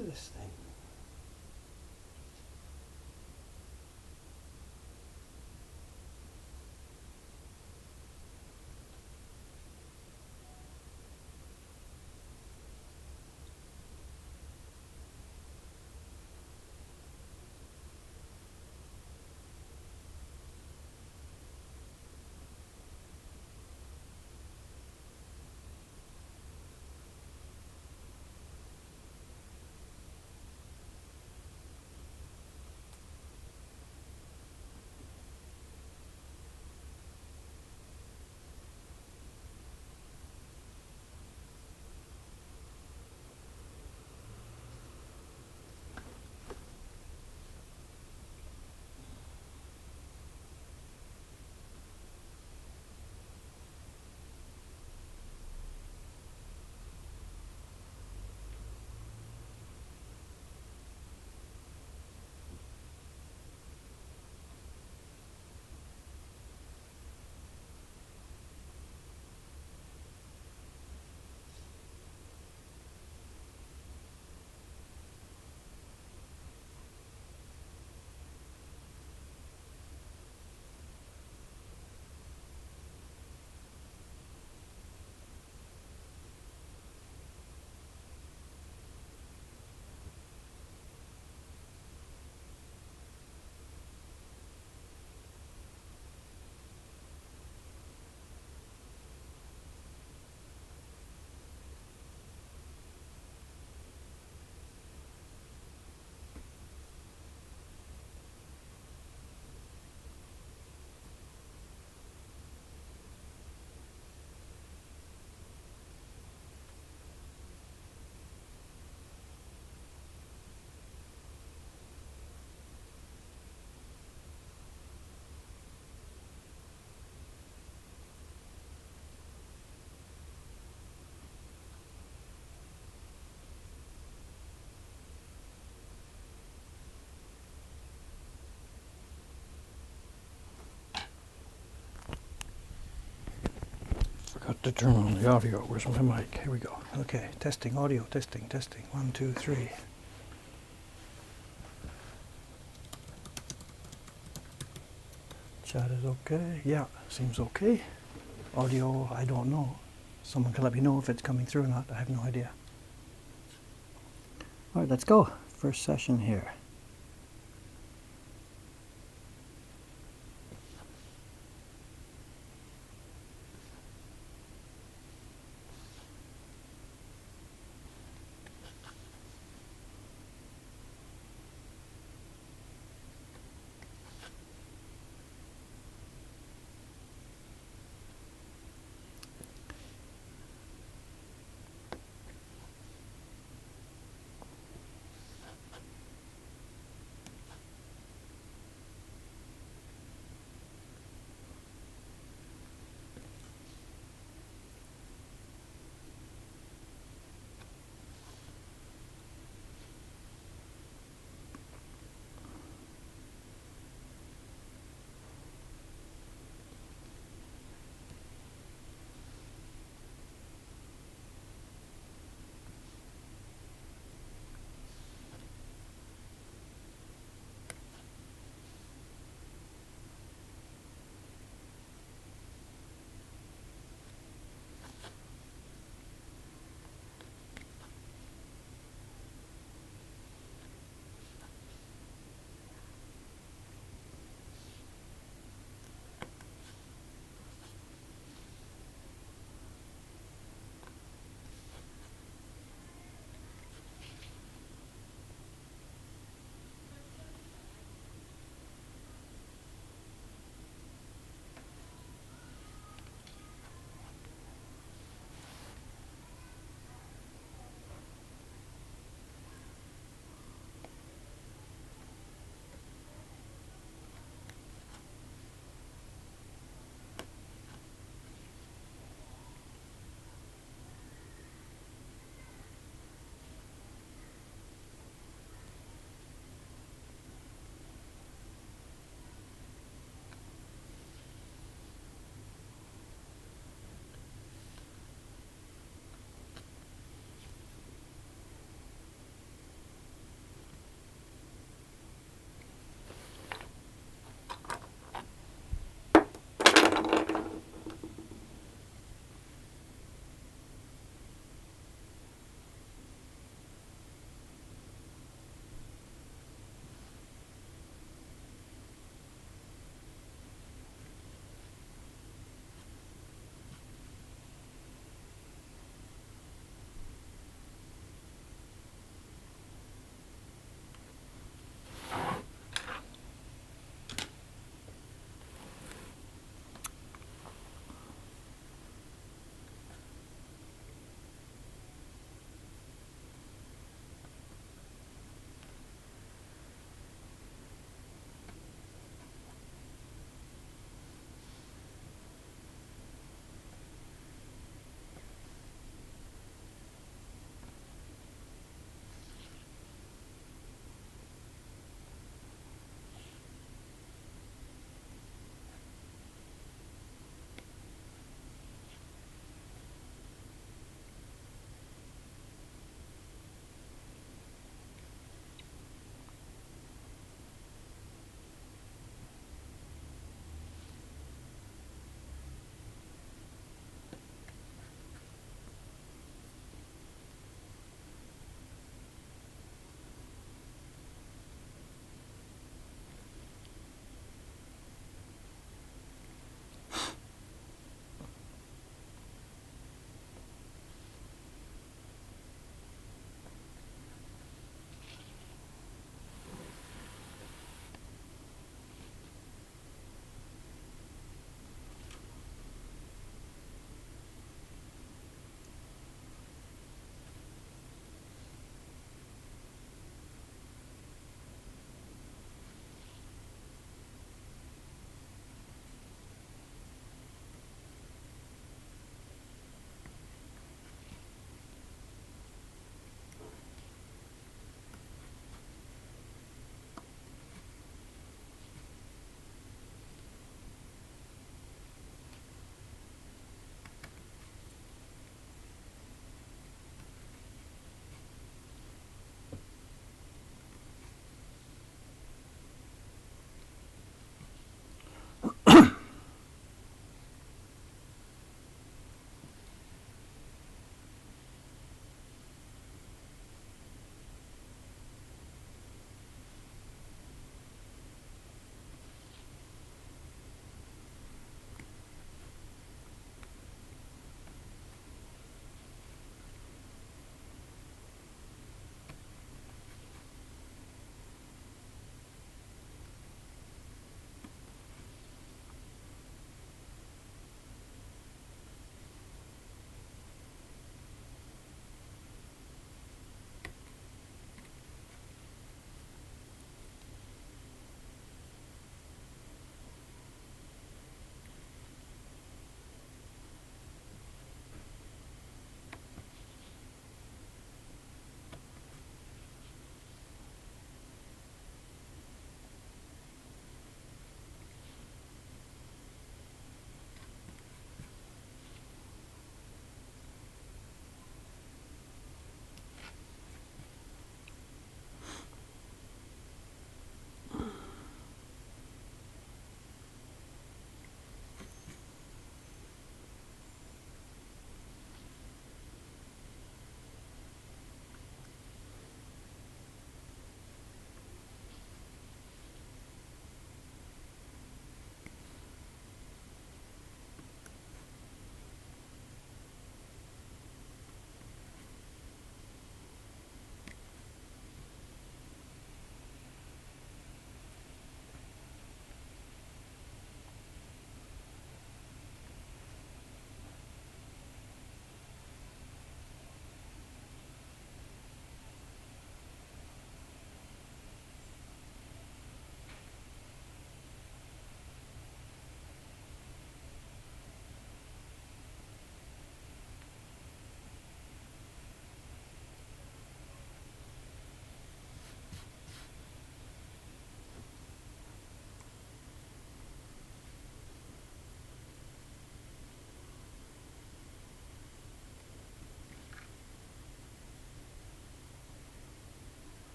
to this thing. Forgot to turn on the audio. Where's my mic? Here we go. Okay, testing audio, testing. 1, 2, 3. Chat is okay. Yeah, seems okay. Audio, I don't know. Someone can let me know if it's coming through or not. I have no idea. All right, let's go. First session here.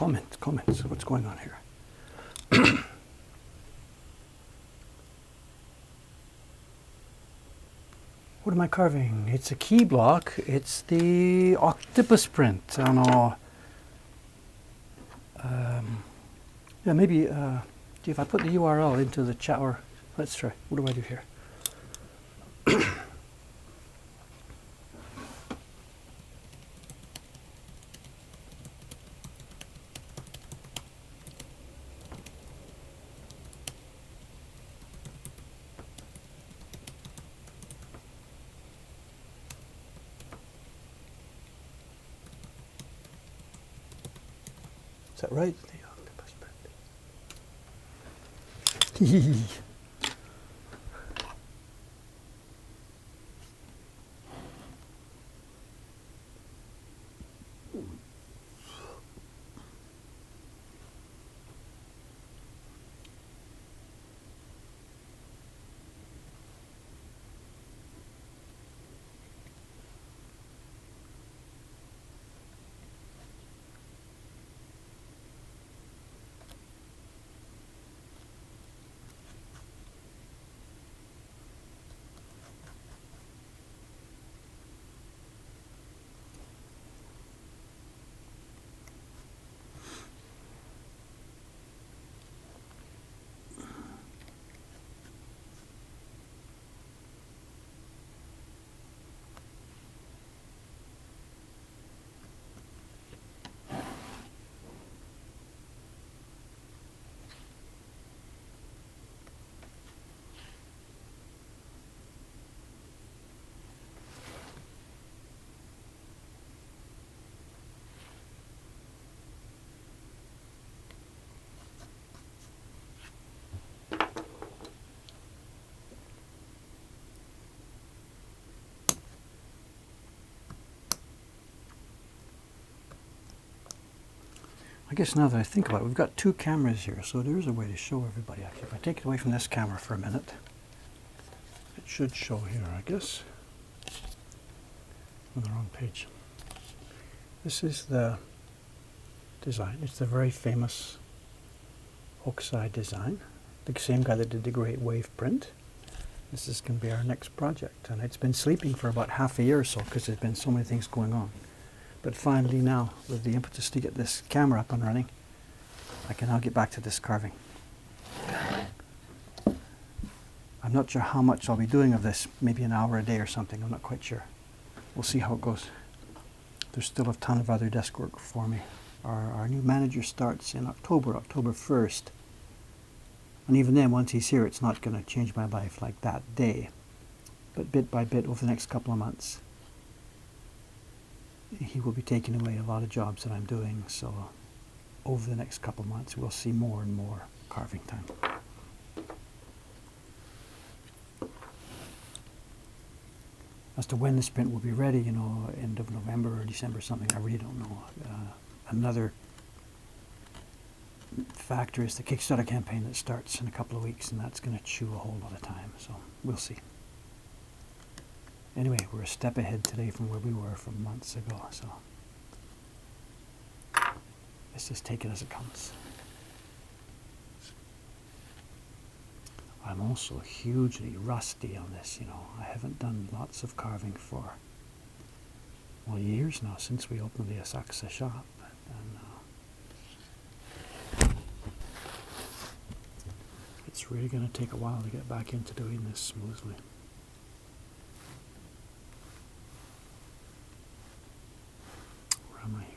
comments. What's going on here? What am I carving? It's a key block. It's the octopus print. I don't know. Yeah, maybe. If I put the URL into the chat, or let's try. What do I do here? Is that right? The octopus print. I guess now that I think about it, we've got two cameras here, so there is a way to show everybody. Actually, if I take it away from this camera for a minute, it should show here, I guess. On the wrong page. This is the design. It's the very famous Oxide design. The same guy that did the Great Wave print. This is going to be our next project, and it's been sleeping for about half a year or so because there's been so many things going on. But finally now, with the impetus to get this camera up and running, I can now get back to this carving. I'm not sure how much I'll be doing of this, maybe an hour a day or something, I'm not quite sure. We'll see how it goes. There's still a ton of other desk work for me. Our new manager starts in October 1st. And even then, once he's here, it's not going to change my life like that day. But bit by bit, over the next couple of months, he will be taking away a lot of jobs that I'm doing, so over the next couple of months we'll see more and more carving time. As to when this print will be ready, you know, end of November or December, something, I really don't know. Another factor is the Kickstarter campaign that starts in a couple of weeks, and that's going to chew a whole lot of time, so we'll see. Anyway, we're a step ahead today from where we were from months ago, so let's just take it as it comes. I'm also hugely rusty on this, you know. I haven't done lots of carving for, well, years now, since we opened the Asakusa shop. And it's really going to take a while to get back into doing this smoothly. Where am I here?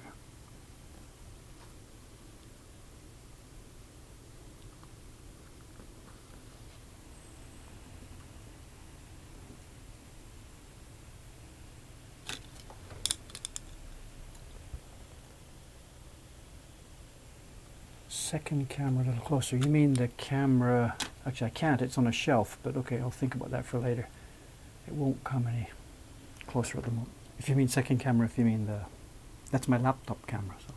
Second camera a little closer. You mean the camera, actually I can't, it's on a shelf, but okay, I'll think about that for later. It won't come any closer at the moment. If you mean second camera, if you mean the, that's my laptop camera. So.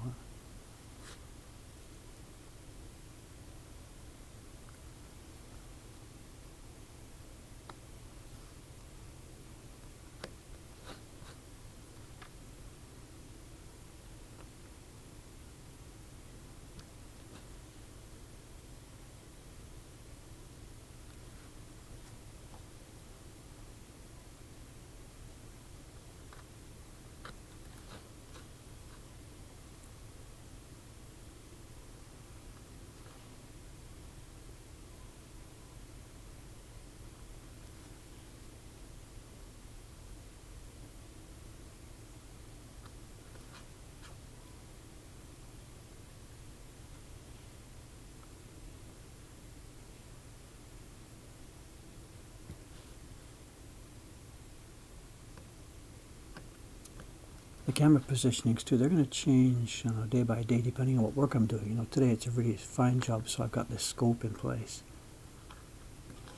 The camera positionings too, they're going to change day by day depending on what work I'm doing. Today it's a really fine job, so I've got this scope in place,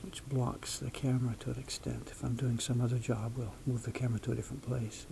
which blocks the camera to an extent. If I'm doing some other job, we'll move the camera to a different place.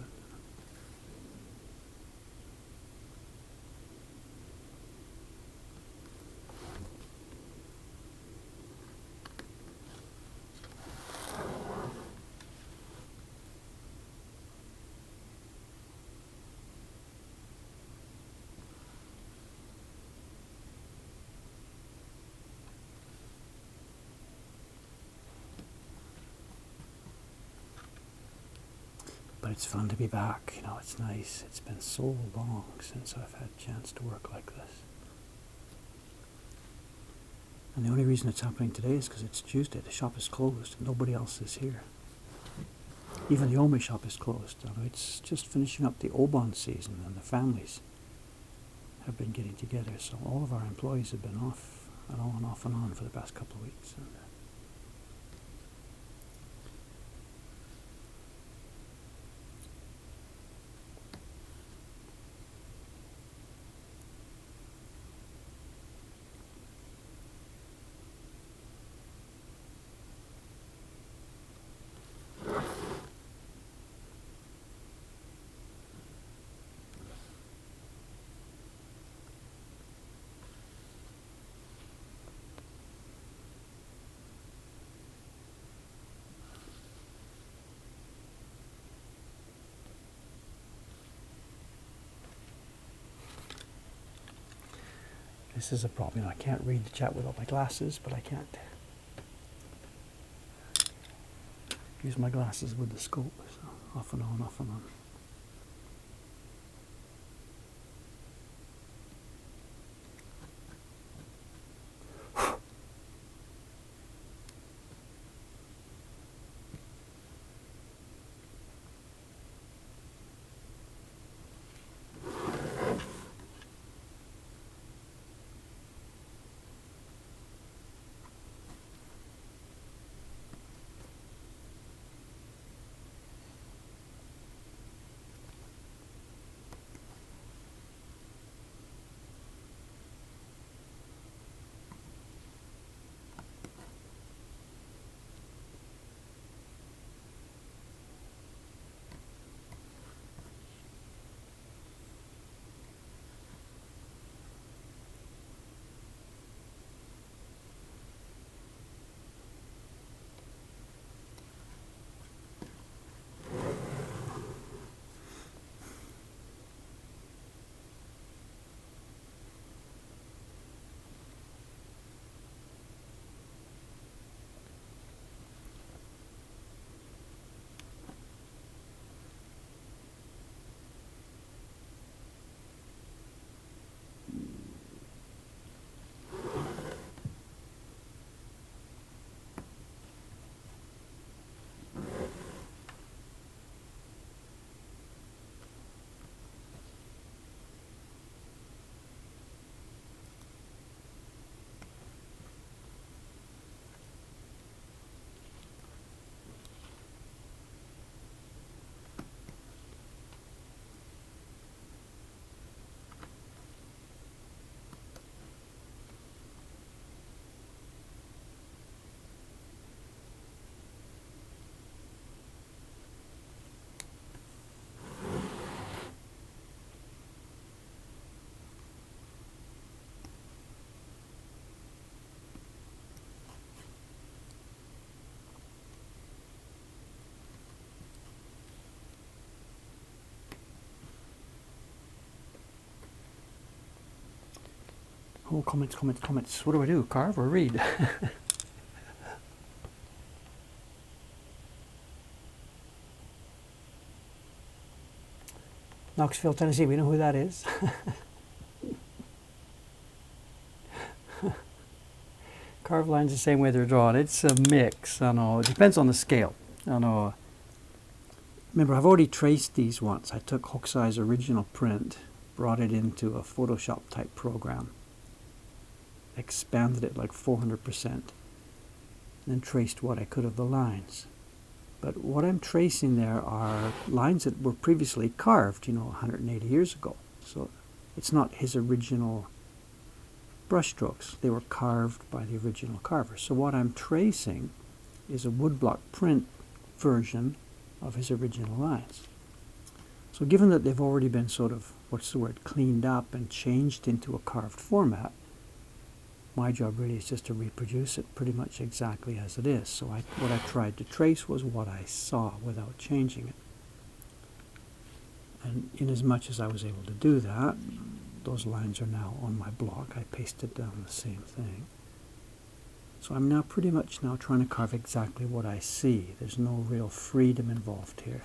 But it's fun to be back, it's nice. It's been so long since I've had a chance to work like this. And the only reason it's happening today is because it's Tuesday. The shop is closed. Nobody else is here. Even the Ome shop is closed. It's just finishing up the Obon season, and the families have been getting together. So all of our employees have been off and on for the past couple of weeks. This is a problem. I can't read the chat without my glasses, but I can't use my glasses with the scope. So off and on, off and on. Oh, comments. What do I do? Carve or read? Knoxville, Tennessee, we know who that is. Carved lines the same way they're drawn. It's a mix. I know. It depends on the scale. I know. Remember, I've already traced these once. I took Hokusai's original print, brought it into a Photoshop type program, expanded it like 400%, then traced what I could of the lines. But what I'm tracing there are lines that were previously carved, 180 years ago. So it's not his original brushstrokes. They were carved by the original carver. So what I'm tracing is a woodblock print version of his original lines. So given that they've already been sort of, cleaned up and changed into a carved format, my job really is just to reproduce it pretty much exactly as it is. So what I tried to trace was what I saw without changing it. And in as much as I was able to do that, those lines are now on my block. I pasted down the same thing. So I'm now pretty much trying to carve exactly what I see. There's no real freedom involved here.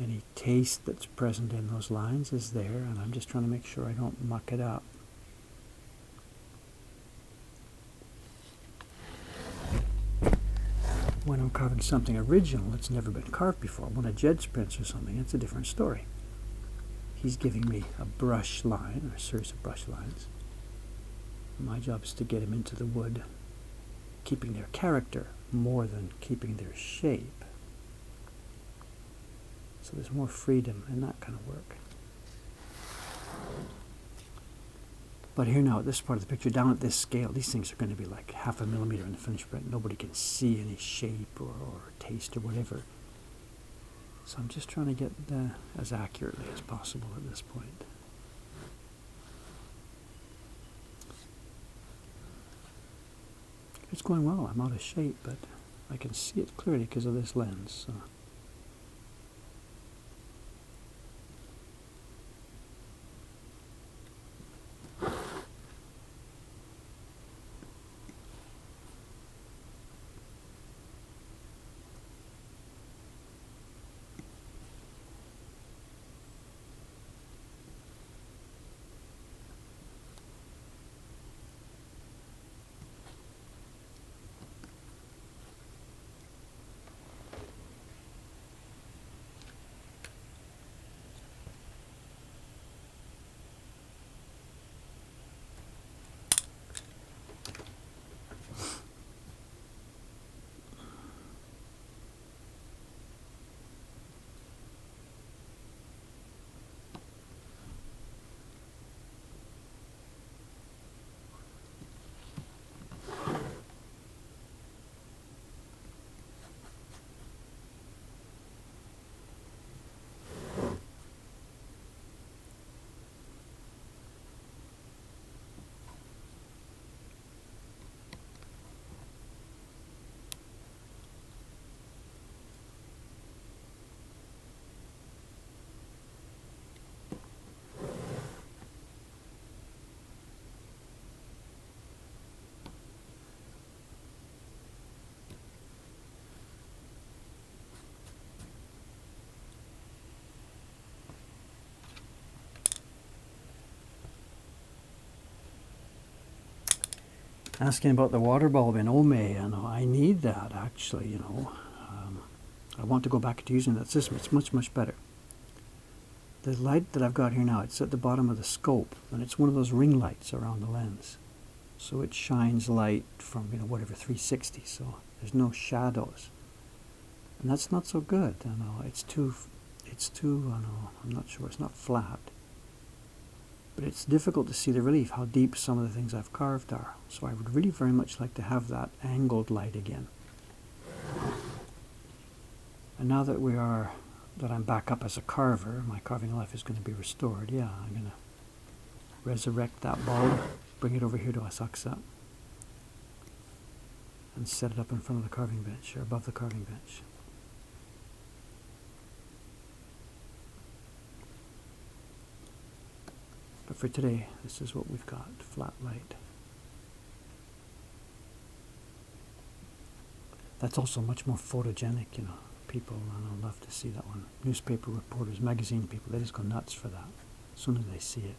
Any taste that's present in those lines is there, and I'm just trying to make sure I don't muck it up. When I'm carving something original that's never been carved before, when a Jed's prints or something, it's a different story. He's giving me a brush line, or a series of brush lines. My job is to get him into the wood, keeping their character more than keeping their shape. So there's more freedom in that kind of work. But here now, at this part of the picture, down at this scale, these things are going to be like 0.5 millimeter in the finished print. Nobody can see any shape or taste or whatever. So I'm just trying to get as accurately as possible at this point. It's going well. I'm out of shape, but I can see it clearly because of this lens. So. Asking about the water bulb in Ome, I need that actually, I want to go back to using that system. It's much, much better. The light that I've got here now, it's at the bottom of the scope, and it's one of those ring lights around the lens. So it shines light from, whatever, 360, so there's no shadows. And that's not so good, it's too, I'm not sure, it's not flat. But it's difficult to see the relief, how deep some of the things I've carved are. So I would really very much like to have that angled light again. And now that I'm back up as a carver, my carving life is going to be restored. Yeah, I'm going to resurrect that bulb, bring it over here to Asakusa, and set it up in front of the carving bench, or above the carving bench. But for today, this is what we've got, flat light. That's also much more photogenic, People love to see that one. Newspaper reporters, magazine people, they just go nuts for that as soon as they see it.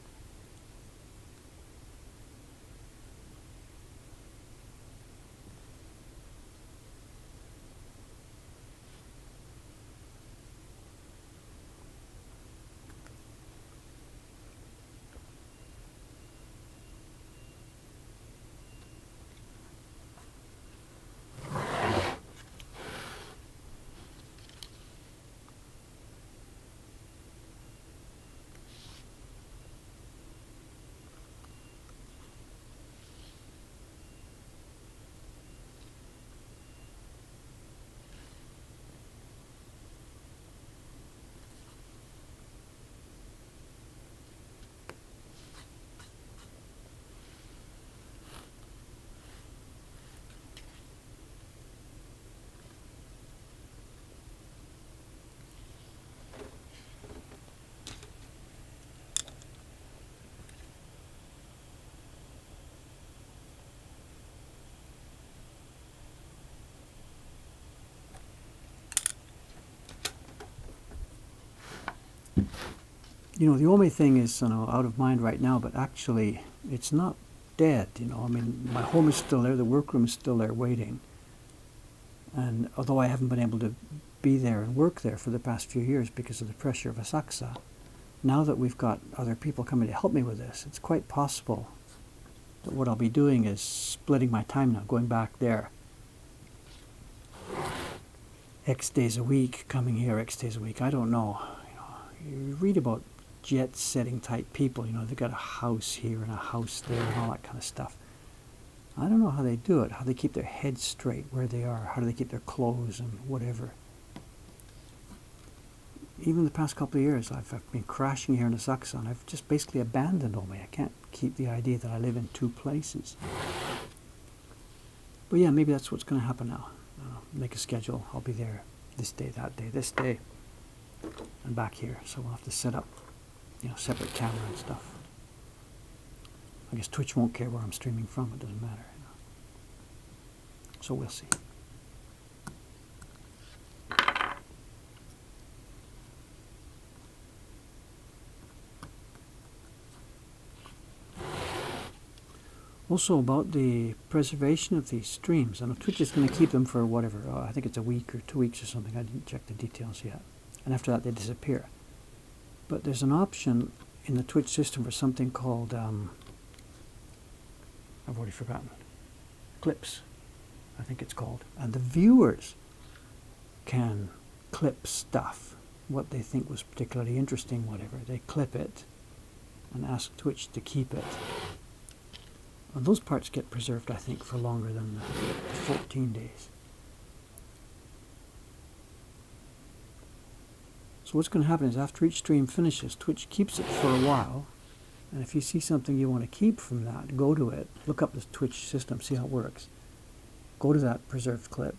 You know, the only thing is, you know, out of mind right now, but actually it's not dead, you know. I mean, my home is still there, the workroom is still there waiting. And although I haven't been able to be there and work there for the past few years because of the pressure of Asakusa, now that we've got other people coming to help me with this, it's quite possible that what I'll be doing is splitting my time now, going back there X days a week, coming here X days a week. I don't know. You read about jet-setting type people, you know, they've got a house here and a house there and all that kind of stuff. I don't know how they do it, how they keep their heads straight where they are, how do they keep their clothes and whatever. Even the past couple of years, I've been crashing here in Asakusa, and I've just basically abandoned Ome. I can't keep the idea that I live in two places. But yeah, maybe that's what's going to happen now. Make a schedule. I'll be there this day, that day, this day, and back here. So we'll have to set up, you know, separate camera and stuff. I guess Twitch won't care where I'm streaming from. It doesn't matter. You know. So we'll see. Also about the preservation of these streams. I know Twitch is going to keep them for whatever, I think it's a week or 2 weeks or something. I didn't check the details yet. And after that they disappear. But there's an option in the Twitch system for something called, I've already forgotten, clips, I think it's called. And the viewers can clip stuff, what they think was particularly interesting, whatever. They clip it and ask Twitch to keep it. And those parts get preserved, I think, for longer than the 14 days. So what's going to happen is after each stream finishes, Twitch keeps it for a while. And if you see something you want to keep from that, go to it, look up the Twitch system, see how it works. Go to that preserved clip,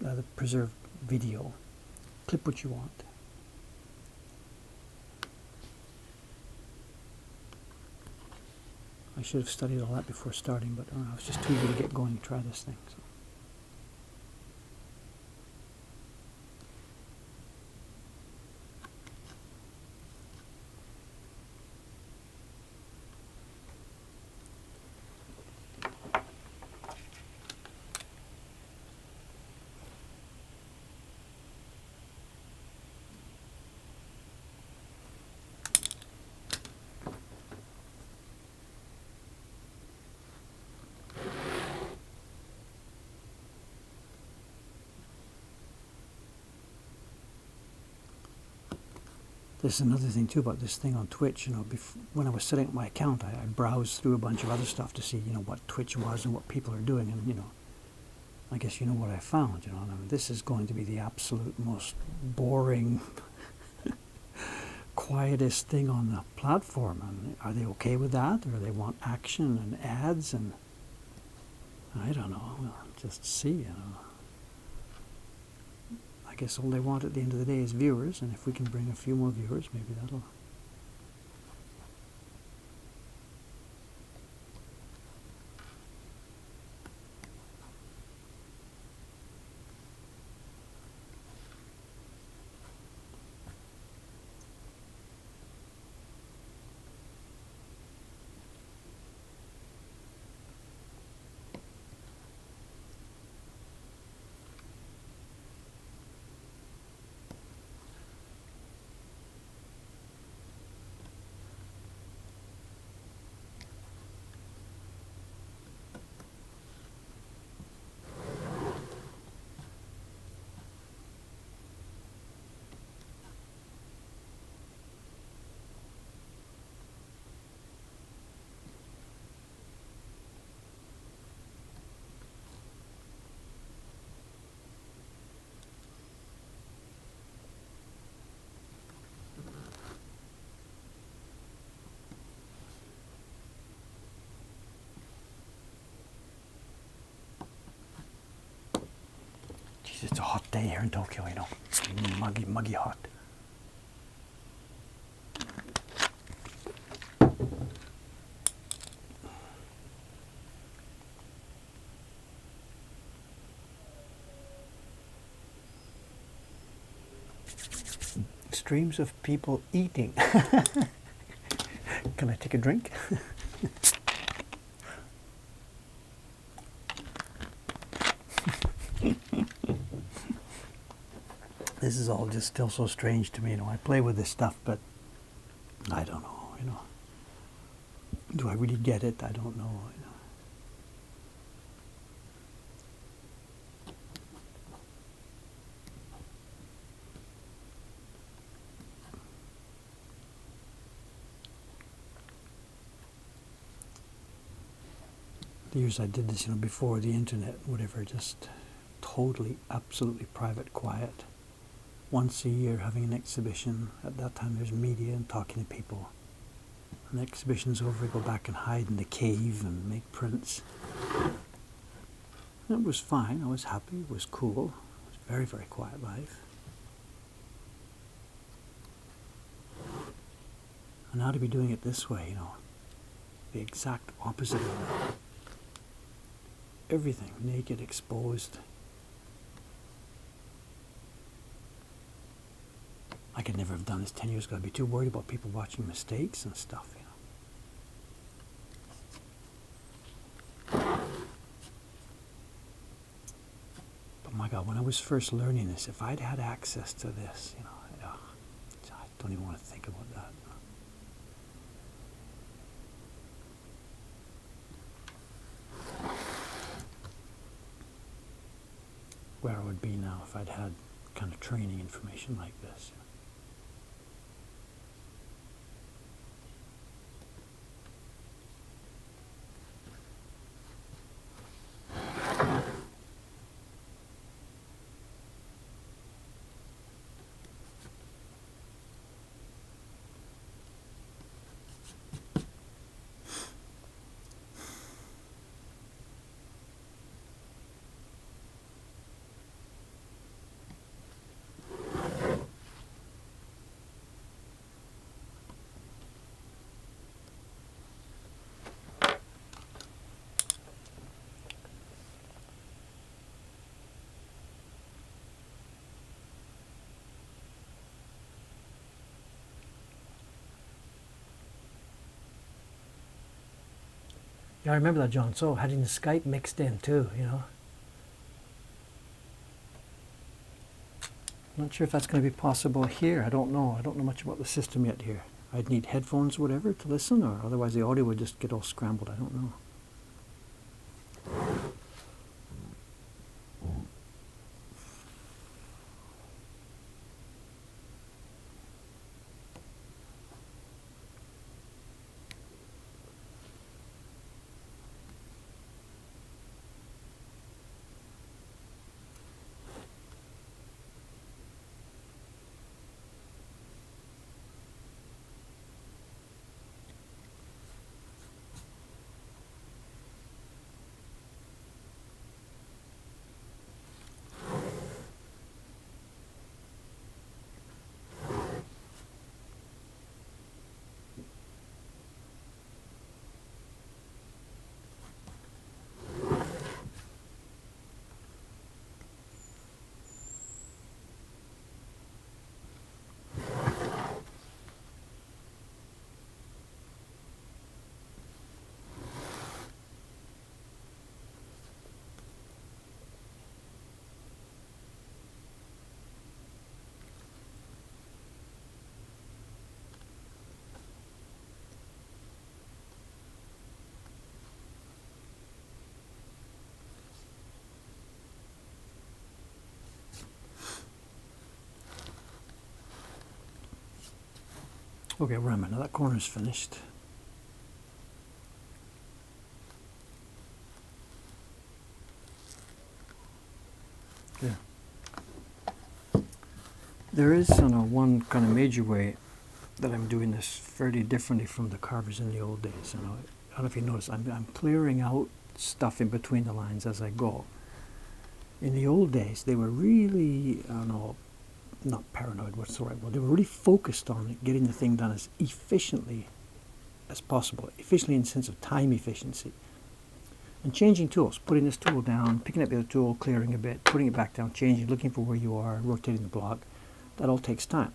the preserved video, clip what you want. I should have studied all that before starting, but I was just too eager to get going and try this thing. So. There's another thing too about this thing on Twitch. You know, when I was setting up my account, I browsed through a bunch of other stuff to see, you know, what Twitch was and what people are doing, and you know, I guess you know what I found. You know, I mean, this is going to be the absolute most boring, quietest thing on the platform. And are they okay with that, or they want action and ads? And I don't know. Well, just see. You know. I guess all they want at the end of the day is viewers, and if we can bring a few more viewers, maybe that'll... It's a hot day here in Tokyo, you know. Muggy, muggy hot. streams of people eating. Can I take a drink? This is all just still so strange to me. You know, I play with this stuff, but I don't know. You know, do I really get it? I don't know. You know. The years I did this, you know, before the internet, whatever, just totally, absolutely private, quiet. Once a year having an exhibition. At that time there's media and talking to people. When the exhibition's over, I go back and hide in the cave and make prints. And it was fine, I was happy, it was cool. It was a very, very quiet life. And now to be doing it this way, you know, the exact opposite of that. Everything naked, exposed. I could never have done this 10 years ago. I'd be too worried about people watching mistakes and stuff, you know. But my God, when I was first learning this, if I'd had access to this, you know, I don't even want to think about that. Where I would be now if I'd had kind of training information like this. Yeah, I remember that, John. So having the Skype mixed in too, you know. Not sure if that's going to be possible here. I don't know. I don't know much about the system yet here. I'd need headphones or whatever to listen, or otherwise the audio would just get all scrambled. I don't know. Okay, wait a minute. That corner's finished. Yeah. There is, you know, one kind of major way that I'm doing this fairly differently from the carvers in the old days. You know, I don't know if you notice, I'm clearing out stuff in between the lines as I go. In the old days, they were really, I don't know, not paranoid, what's the right word? They were really focused on getting the thing done as efficiently as possible. Efficiently in the sense of time efficiency. And changing tools, putting this tool down, picking up the other tool, clearing a bit, putting it back down, changing, looking for where you are, rotating the block. That all takes time.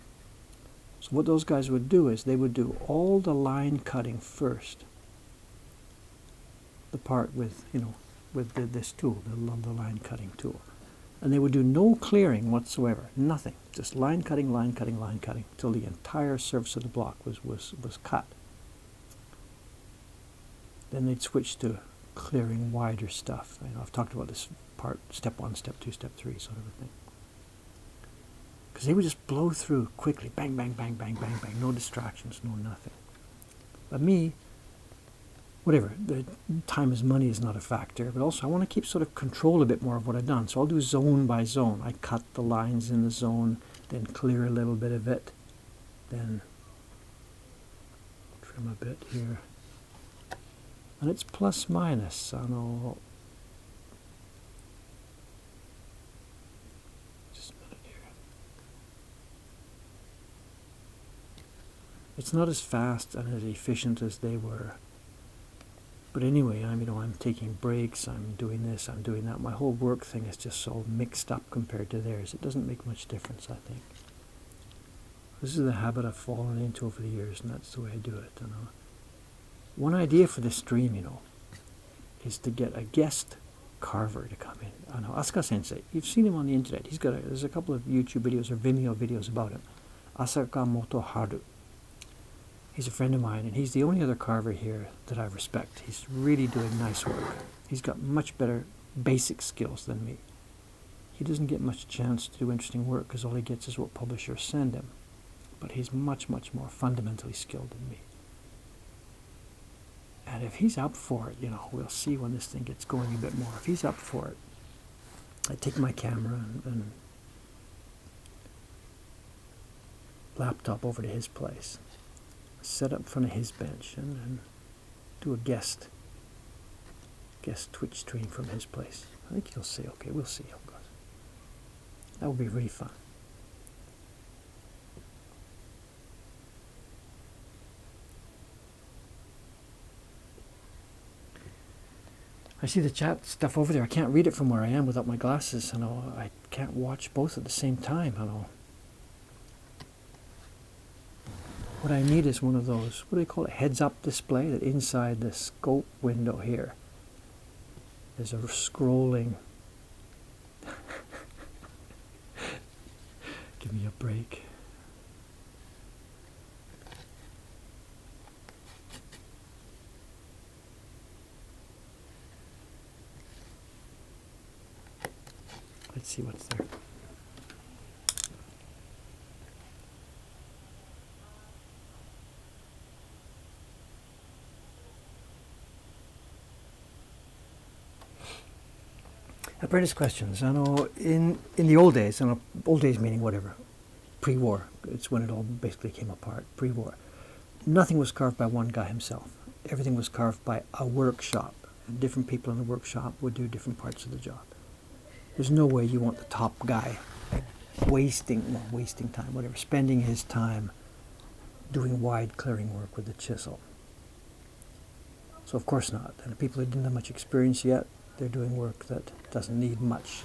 So what those guys would do is they would do all the line cutting first. The part with, this tool, the line cutting tool. And they would do no clearing whatsoever, nothing. Just line cutting, line cutting, line cutting, till the entire surface of the block was cut. Then they'd switch to clearing wider stuff. I've talked about this part, step 1, step 2, step 3, sort of a thing. Because they would just blow through quickly, bang, bang, bang, bang, bang, bang, no distractions, no nothing. But me, whatever, the time is money is not a factor, but also I want to keep sort of control a bit more of what I've done. So I'll do zone by zone. I cut the lines in the zone, then clear a little bit of it, then trim a bit here. And it's plus minus, I know. Just a minute here. It's not as fast and as efficient as they were. But anyway, I'm taking breaks, I'm doing this, I'm doing that. My whole work thing is just so mixed up compared to theirs. It doesn't make much difference, I think. This is the habit I've fallen into over the years, and that's the way I do it. One idea for this stream, is to get a guest carver to come in. Asuka Sensei, you've seen him on the internet. There's a couple of YouTube videos or Vimeo videos about him. Asaka Motoharu. He's a friend of mine, and he's the only other carver here that I respect. He's really doing nice work. He's got much better basic skills than me. He doesn't get much chance to do interesting work because all he gets is what publishers send him. But he's much, much more fundamentally skilled than me. And if he's up for it, we'll see when this thing gets going a bit more. If he's up for it, I take my camera and laptop over to his place, set up in front of his bench, and do a guest Twitch stream from his place. I think he'll say, okay, we'll see how it goes. That would be really fun. I see the chat stuff over there. I can't read it from where I am without my glasses. I can't watch both at the same time. What I need is one of those, what do they call it, heads-up display, that inside the scope window here is a scrolling. Give me a break. Let's see what's there. Apprentice questions. In the old days, old days meaning whatever, pre-war, it's when it all basically came apart, pre-war. Nothing was carved by one guy himself. Everything was carved by a workshop. And different people in the workshop would do different parts of the job. There's no way you want the top guy wasting time, whatever, spending his time doing wide clearing work with the chisel. So of course not. And the people who didn't have much experience yet, they're doing work that doesn't need much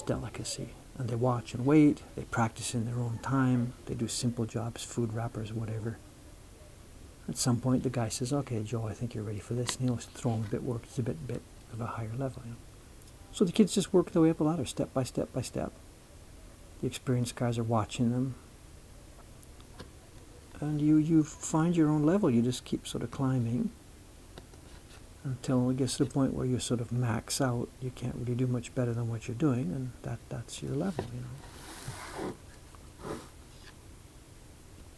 delicacy. And they watch and wait, they practice in their own time, they do simple jobs, food wrappers, whatever. At some point the guy says, okay, Joe, I think you're ready for this, and he'll throw him a bit work, it's a bit of a higher level. So the kids just work their way up a ladder, step by step by step. The experienced guys are watching them. And you find your own level, you just keep sort of climbing until it gets to the point where you sort of max out. You can't really do much better than what you're doing, and that's your level,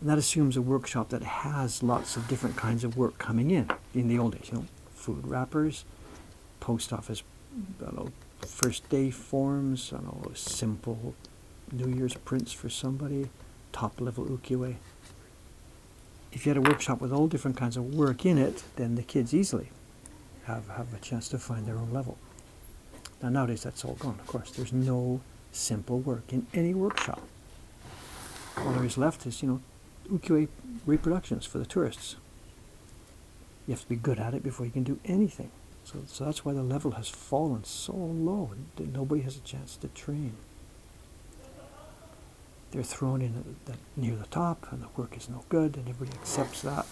And that assumes a workshop that has lots of different kinds of work coming in the old days, food wrappers, post office, first day forms, simple New Year's prints for somebody, top level ukiyo-e. If you had a workshop with all different kinds of work in it, then the kids easily have a chance to find their own level. Now nowadays that's all gone, of course. There's no simple work in any workshop. All there is left is, ukiyo-e reproductions for the tourists. You have to be good at it before you can do anything. So that's why the level has fallen so low that nobody has a chance to train. they're thrown in near the top, and the work is no good, and everybody accepts that.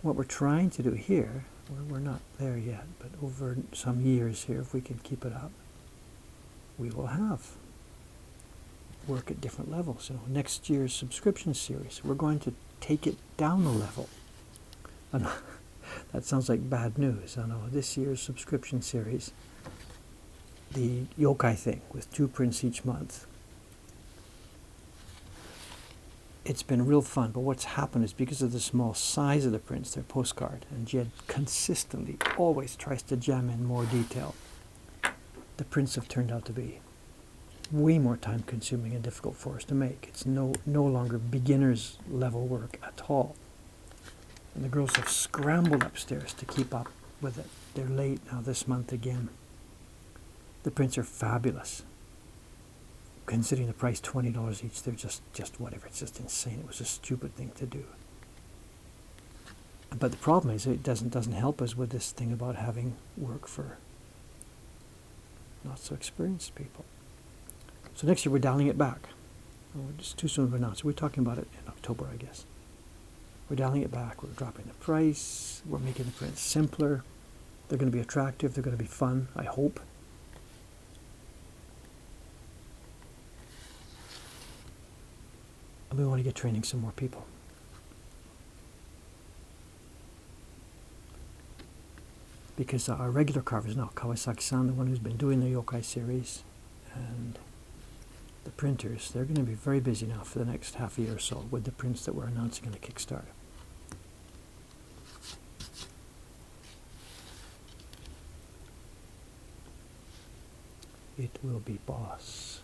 What we're trying to do here, we're not there yet, but over some years here, if we can keep it up, we will have work at different levels. You know, next year's subscription series, we're going to take it down a level. And that sounds like bad news. I know. This year's subscription series, the yokai thing with 2 prints each month, it's been real fun, but what's happened is because of the small size of the prints, they're postcard, and Jed consistently always tries to jam in more detail. The prints have turned out to be way more time consuming and difficult for us to make. It's no longer beginner's level work at all. And the girls have scrambled upstairs to keep up with it. They're late now this month again. The prints are fabulous. Considering the price, $20 each, they're just whatever. It's just insane. It was a stupid thing to do. But the problem is it doesn't help us with this thing about having work for not so experienced people. So next year we're dialing it back. Oh, it's too soon to announce. We're talking about it in October, I guess. We're dialing it back. We're dropping the price. We're making the prints simpler. They're going to be attractive. They're going to be fun, I hope. And we want to get training some more people. Because our regular carvers now, Kawasaki-san, the one who's been doing the yokai series, and the printers, they're going to be very busy now for the next half a year or so with the prints that we're announcing on the Kickstarter. It will be boss.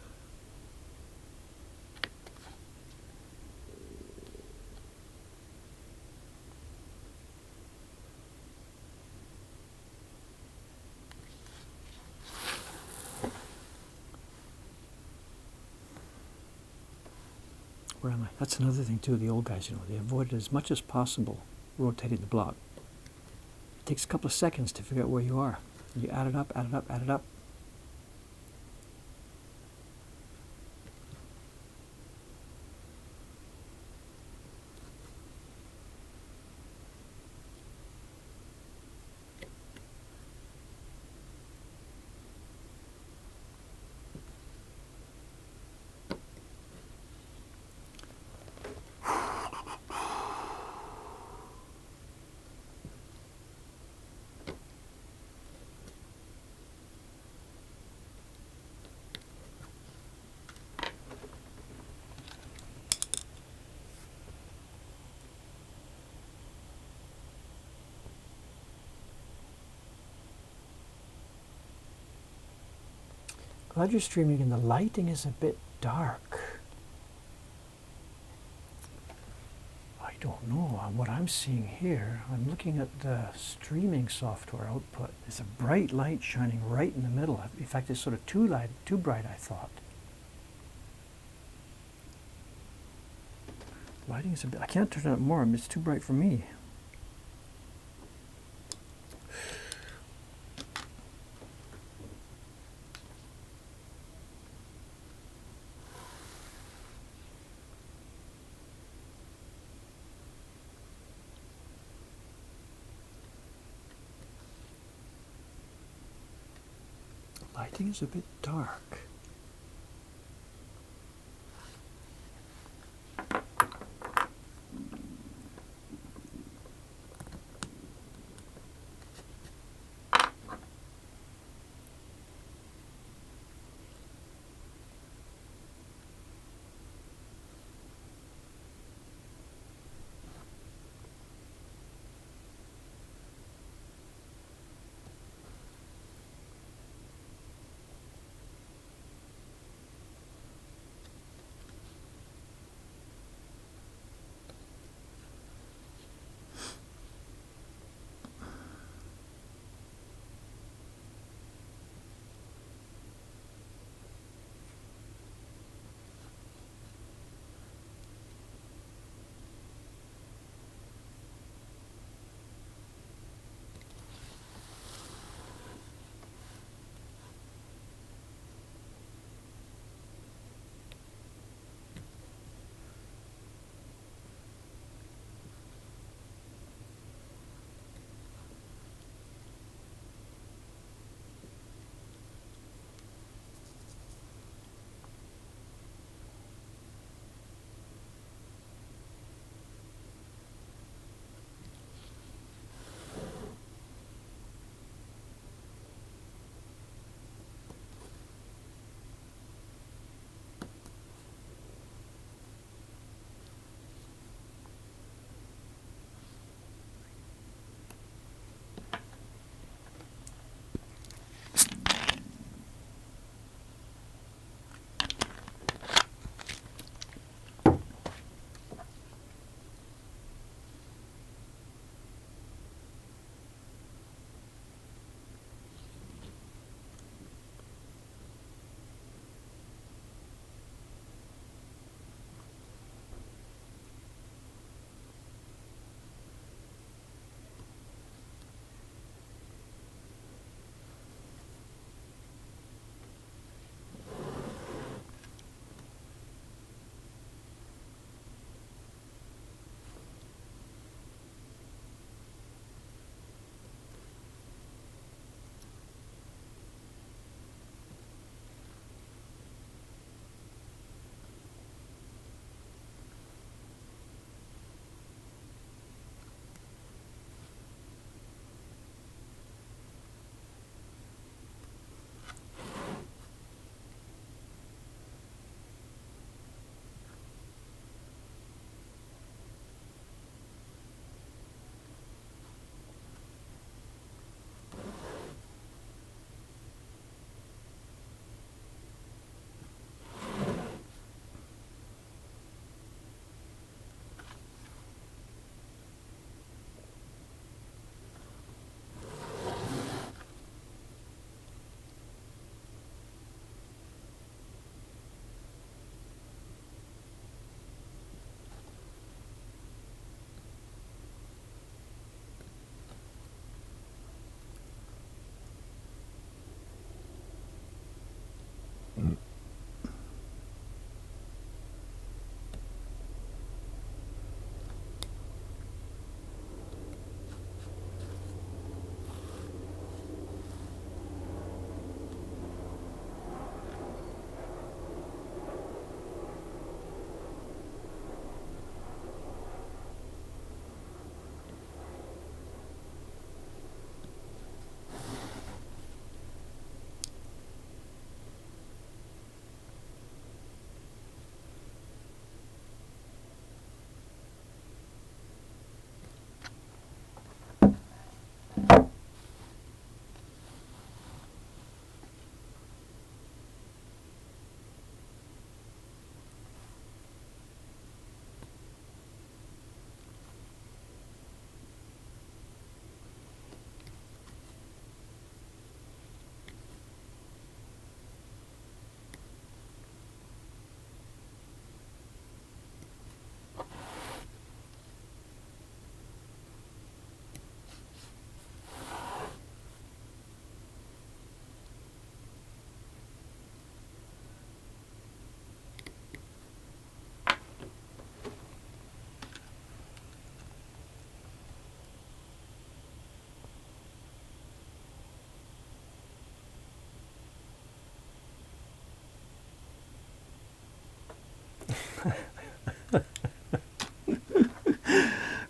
Where am I? That's another thing too, the old guys, you know, they avoided as much as possible rotating the block. It takes a couple of seconds to figure out where you are. You add it up, add it up, add it up. Glad you're streaming, and the lighting is a bit dark. I don't know. What I'm seeing here, I'm looking at the streaming software output. There's a bright light shining right in the middle. In fact, it's sort of too bright, I thought. Lighting is a bit... I can't turn it up more. It's too bright for me. Lighting is a bit dark.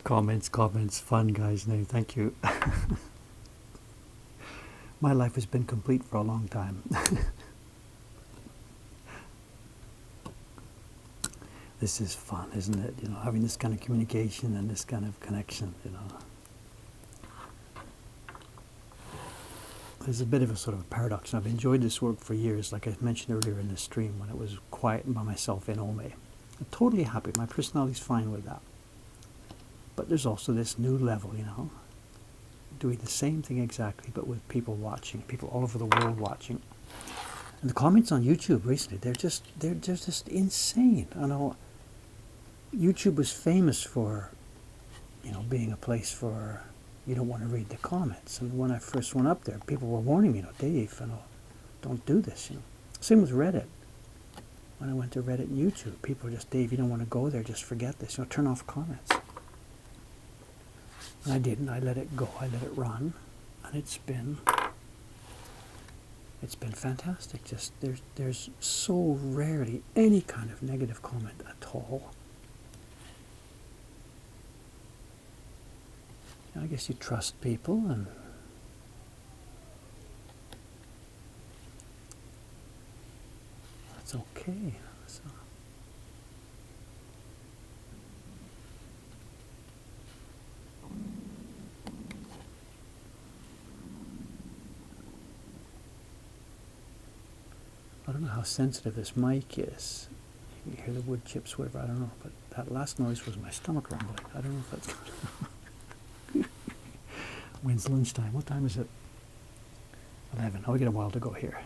Comments, fun, guys. No, thank you. My life has been complete for a long time. This is fun, isn't it? You know, having this kind of communication and this kind of connection, you know. There's a bit of a sort of paradox. I've enjoyed this work for years, like I mentioned earlier in the stream when it was quiet by myself in Ome. I'm totally happy. My personality's fine with that. But there's also this new level, you know, doing the same thing exactly, but with people watching, people all over the world watching. And the comments on YouTube recently, they're just insane. I know YouTube was famous for, you know, being a place for, you don't want to read the comments. And when I first went up there, people were warning me, you know, Dave, you know, don't do this, you know. Same with Reddit. When I went to Reddit and YouTube, people were just, Dave, you don't want to go there, just forget this, you know, turn off comments. And I didn't. I let it go. I let it run, and it's been fantastic. Just there's so rarely any kind of negative comment at all. I guess you trust people, and that's okay. So. I don't know how sensitive this mic is. You hear the wood chips, whatever, I don't know. But that last noise was my stomach rumbling. I don't know if that's good. When's lunchtime? What time is it? 11. Oh, we got a while to go here.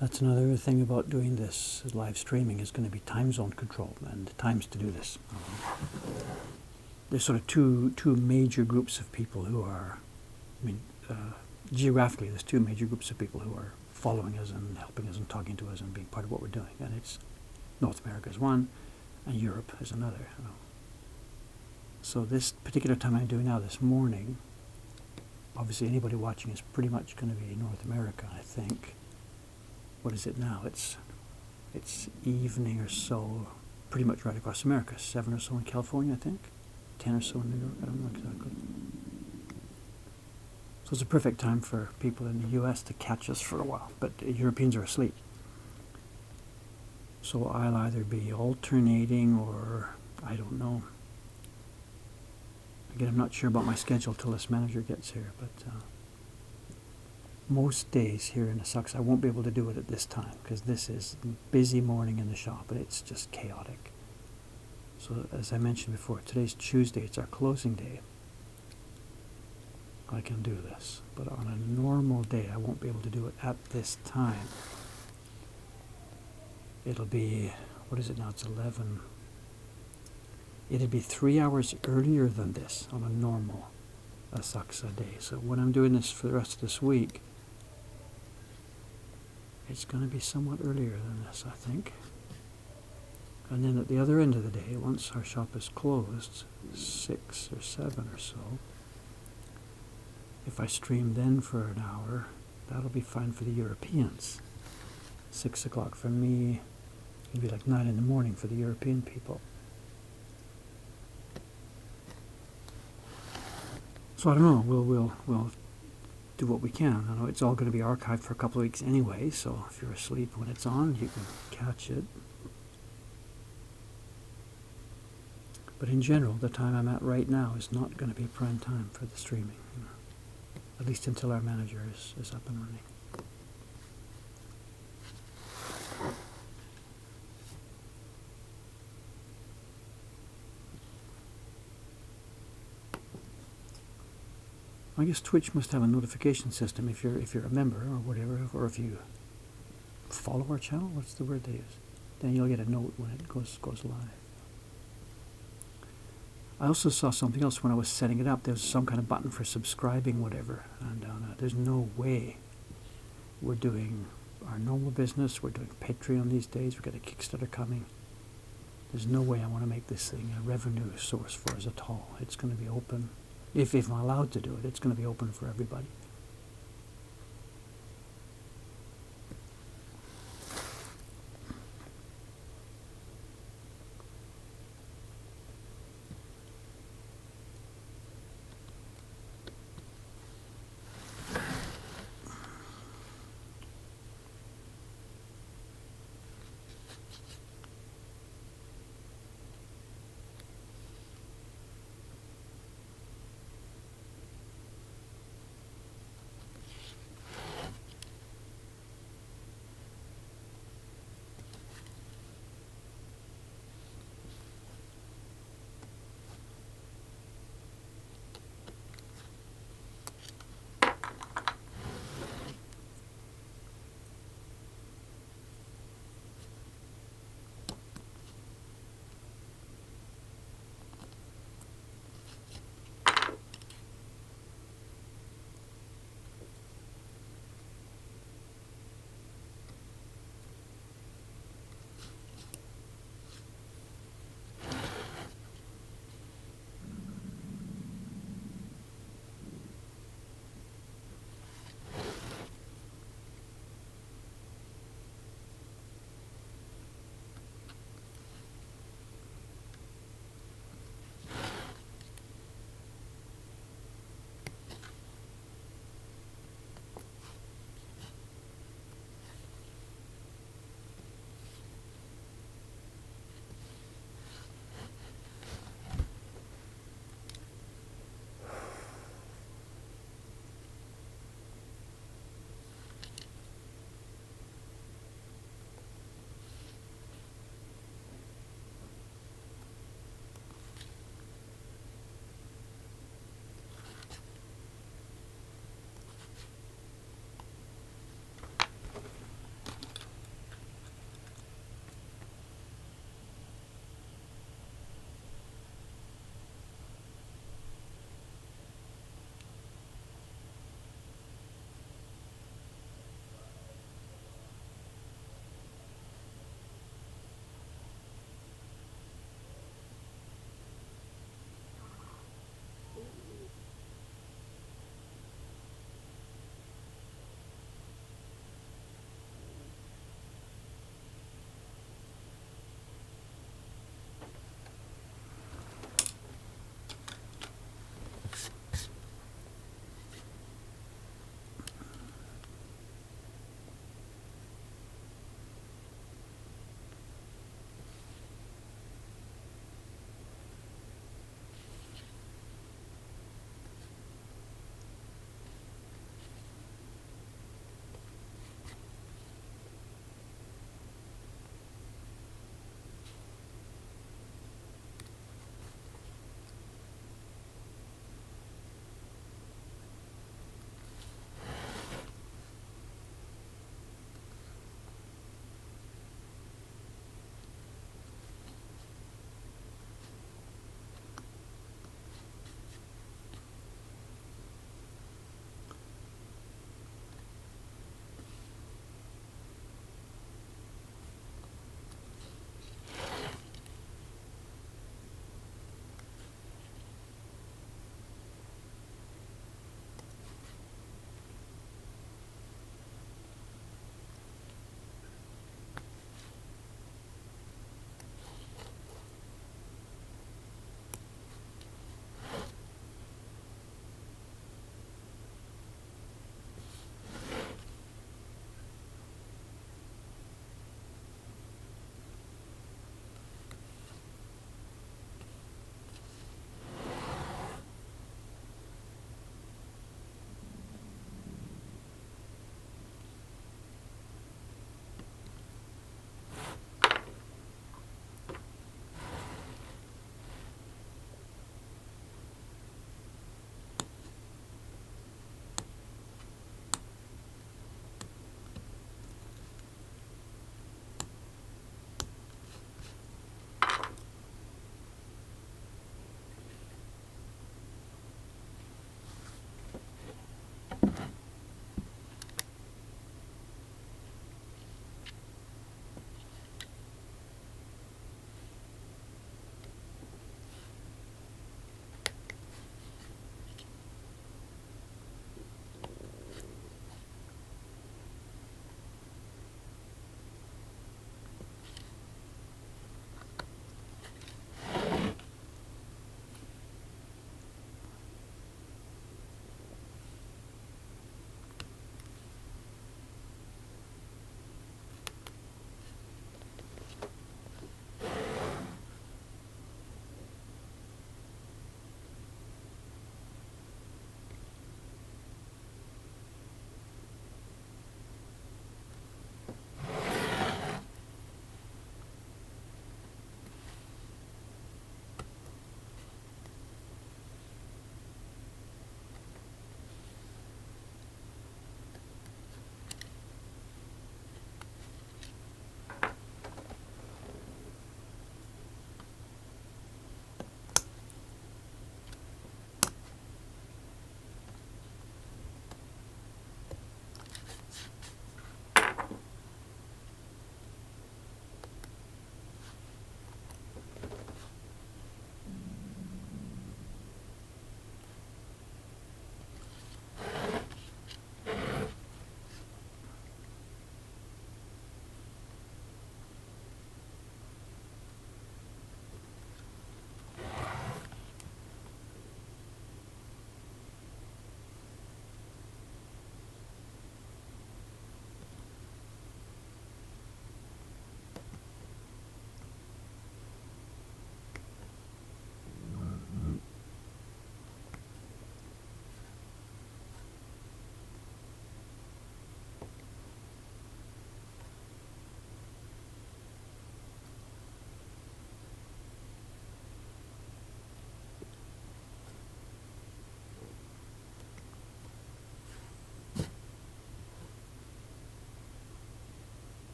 That's another thing about doing this live streaming is going to be time zone control and times to do this. There's sort of two major groups of people who are, I mean, geographically there's two major groups of people who are following us and helping us and talking to us and being part of what we're doing. And it's North America is one and Europe is another. You know. So this particular time I'm doing now, this morning, obviously anybody watching is pretty much going to be North America, I think. What is it now? It's evening or so, pretty much right across America. 7 or so in California, I think. 10 or so in New York. I don't know exactly. So it's a perfect time for people in the U.S. to catch us for a while. But Europeans are asleep. So I'll either be alternating or I don't know. Again, I'm not sure about my schedule till this manager gets here, but most days here in the Sussex I won't be able to do it at this time because this is a busy morning in the shop and it's just chaotic. So as I mentioned before, today's Tuesday, it's our closing day. I can do this, but on a normal day I won't be able to do it at this time. It'll be, what is it now? It's 11. It'll be 3 hours earlier than this on a normal Asaksa day. So when I'm doing this for the rest of this week, it's going to be somewhat earlier than this, I think. And then at the other end of the day, once our shop is closed, 6 or 7 or so, if I stream then for an hour, that'll be fine for the Europeans. 6 o'clock for me, it'll be like 9 in the morning for the European people. So I don't know, we'll do what we can. I know it's all going to be archived for a couple of weeks anyway, so if you're asleep when it's on, you can catch it. But in general, the time I'm at right now is not going to be prime time for the streaming, you know, at least until our manager is up and running. I guess Twitch must have a notification system if you're a member or whatever, or if you follow our channel. What's the word they use? Then you'll get a note when it goes live. I also saw something else when I was setting it up. There was some kind of button for subscribing, whatever, and there's no way we're doing our normal business. We're doing Patreon these days. We've got a Kickstarter coming. There's no way I want to make this thing a revenue source for us at all. It's going to be open. If I'm allowed to do it, it's going to be open for everybody.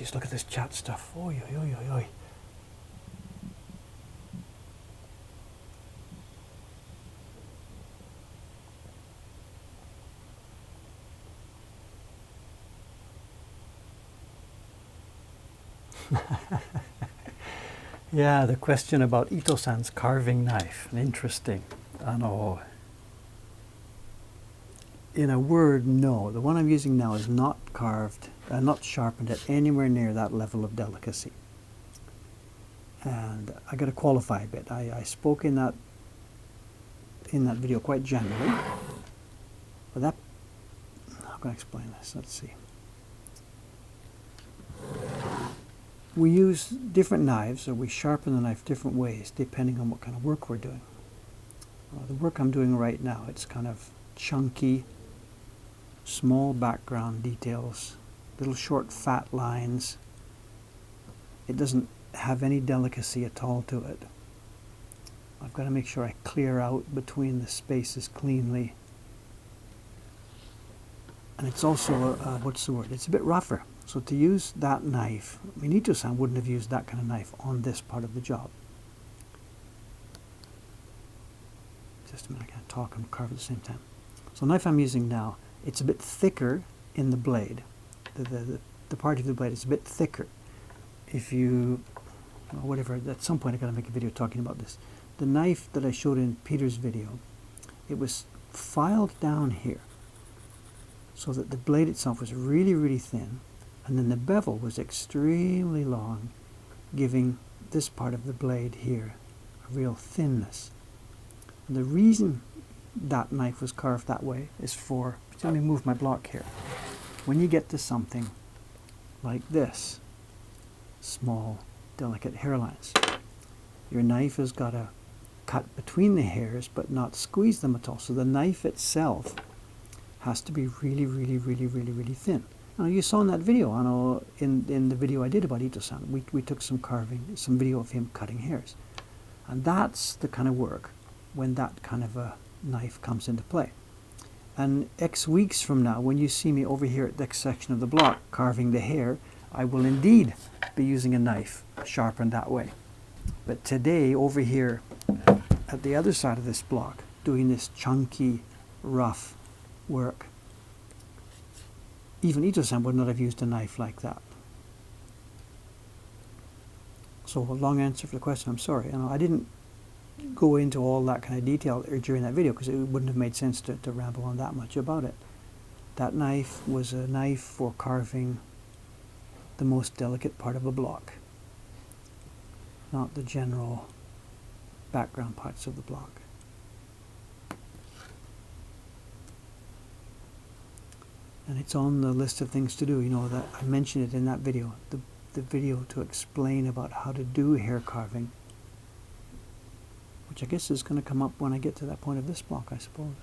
jeez, look at this chat stuff. Oi, oi, oi, oi, oi. Yeah, the question about Ito-san's carving knife. Interesting. I know. In a word, no. The one I'm using now is not carved, not sharpened at anywhere near that level of delicacy. And I got to qualify a bit. I spoke in that video quite generally, but that, how can I explain this? Let's see. We use different knives, or we sharpen the knife different ways depending on what kind of work we're doing. The work I'm doing right now, it's kind of chunky, small background details, little short fat lines. It doesn't have any delicacy at all to it. I've got to make sure I clear out between the spaces cleanly. And it's also, what's the word? It's a bit rougher. So to use that knife, I mean, Ito-san wouldn't have used that kind of knife on this part of the job. Just a minute, I can't talk and carve at the same time. So the knife I'm using now, it's a bit thicker in the blade. The part of the blade is a bit thicker. If you, or whatever, at some point I've got to make a video talking about this. The knife that I showed in Peter's video, it was filed down here so that the blade itself was really, really thin, and then the bevel was extremely long, giving this part of the blade here a real thinness. And the reason that knife was carved that way is for, let me move my block here. When you get to something like this, small, delicate hairlines, your knife has got to cut between the hairs but not squeeze them at all. So the knife itself has to be really, really, really, really, really thin. Now you saw in that video, I know, in the video I did about Ito-san, we took some video of him cutting hairs. And that's the kind of work when that kind of a knife comes into play. And X weeks from now, when you see me over here at this section of the block carving the hair, I will indeed be using a knife sharpened that way. But today, over here at the other side of this block, doing this chunky, rough work, even Ito-san would not have used a knife like that. So a long answer for the question, I'm sorry. I didn't go into all that kind of detail during that video because it wouldn't have made sense to ramble on that much about it. That knife was a knife for carving the most delicate part of a block, not the general background parts of the block. And it's on the list of things to do, that I mentioned it in that video, the video to explain about how to do hair carving, which I guess is going to come up when I get to that point of this block, I suppose.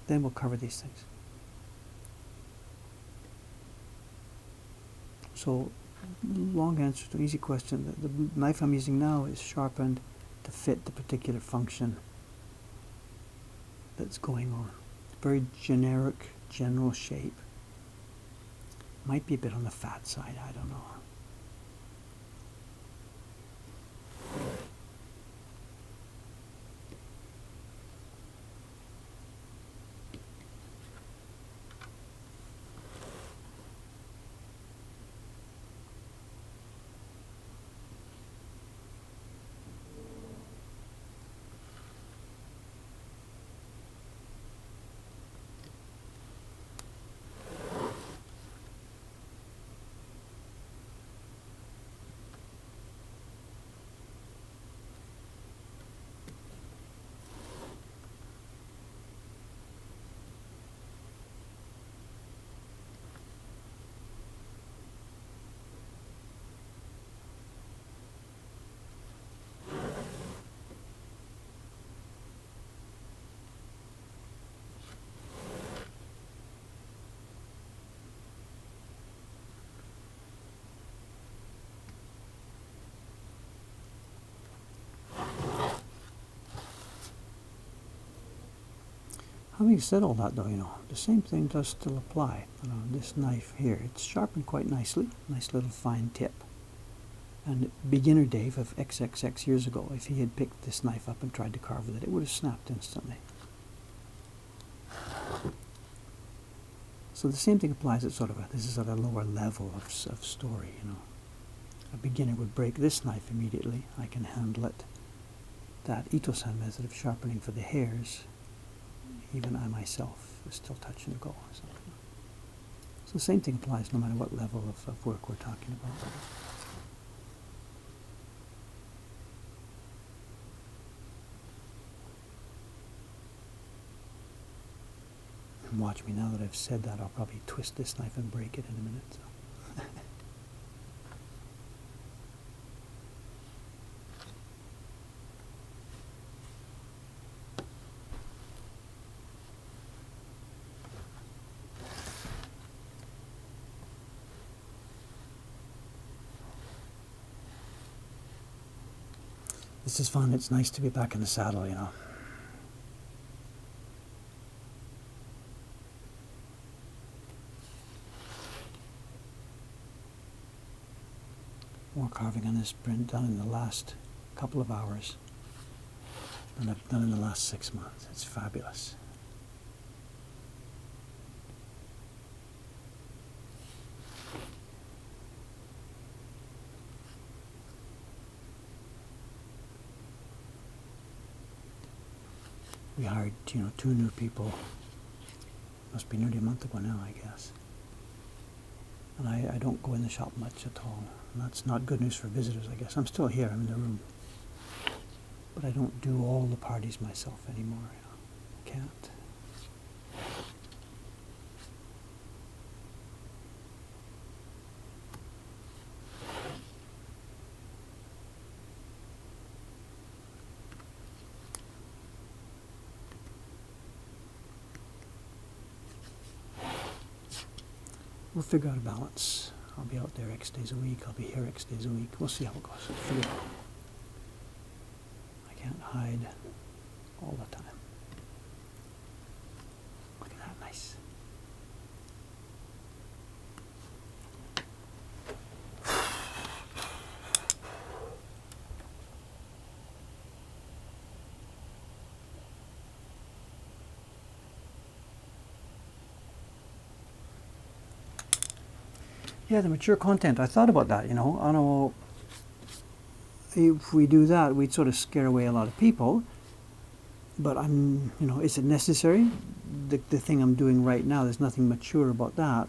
Then we'll cover these things. So, long answer to easy question. The knife I'm using now is sharpened to fit the particular function that's going on. Very generic, general shape. Might be a bit on the fat side, I don't know. Having said all that though, the same thing does still apply. This knife here, it's sharpened quite nicely, nice little fine tip. And beginner Dave of XXX years ago, if he had picked this knife up and tried to carve with it, it would have snapped instantly. So the same thing applies at this is at a lower level of story, A beginner would break this knife immediately. I can handle it. That Ito-san method of sharpening for the hairs, even I myself is still touch and go. So the same thing applies no matter what level of work we're talking about. And watch me, now that I've said that, I'll probably twist this knife and break it in a minute. So. This is fun. It's nice to be back in the saddle, More carving on this print done in the last couple of hours than I've done in the last 6 months. It's fabulous. We hired, 2 new people. Must be nearly a month ago now, I guess. And I don't go in the shop much at all. And that's not good news for visitors, I guess. I'm still here, I'm in the room. But I don't do all the parties myself anymore, Can't. We'll figure out a balance. I'll be out there X days a week. I'll be here X days a week. We'll see how it goes. We'll figure it out. I can't hide all the time. Look at that, nice. Yeah, the mature content. I thought about that, I know if we do that, we'd sort of scare away a lot of people. But is it necessary? The thing I'm doing right now, there's nothing mature about that.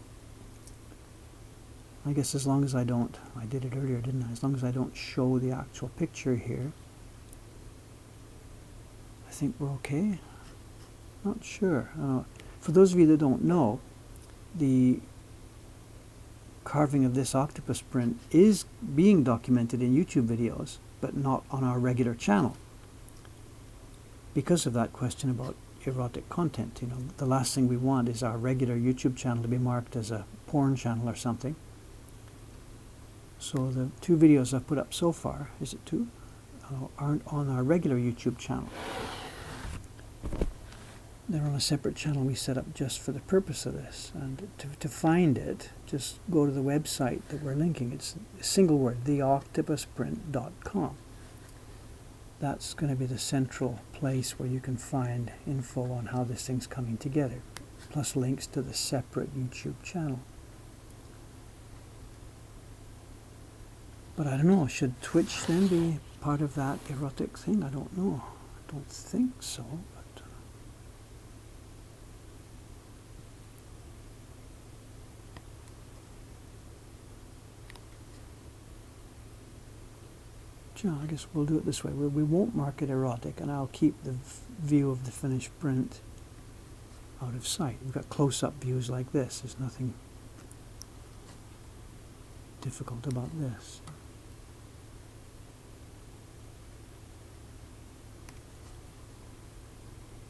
I guess as long as I don't, I did it earlier, didn't I? As long as I don't show the actual picture here, I think we're okay. Not sure. For those of you that don't know, the carving of this octopus print is being documented in YouTube videos, but not on our regular channel. Because of that question about erotic content, the last thing we want is our regular YouTube channel to be marked as a porn channel or something. So the 2 videos I've put up so far, is it 2? Aren't on our regular YouTube channel. They're on a separate channel we set up just for the purpose of this. And to find it, just go to the website that we're linking. It's a single word, theoctopusprint.com. That's going to be the central place where you can find info on how this thing's coming together, plus links to the separate YouTube channel. But I don't know, should Twitch then be part of that erotic thing? I don't know. I don't think so. I guess we'll do it this way. We won't mark it erotic, and I'll keep the view of the finished print out of sight. We've got close-up views like this. There's nothing difficult about this.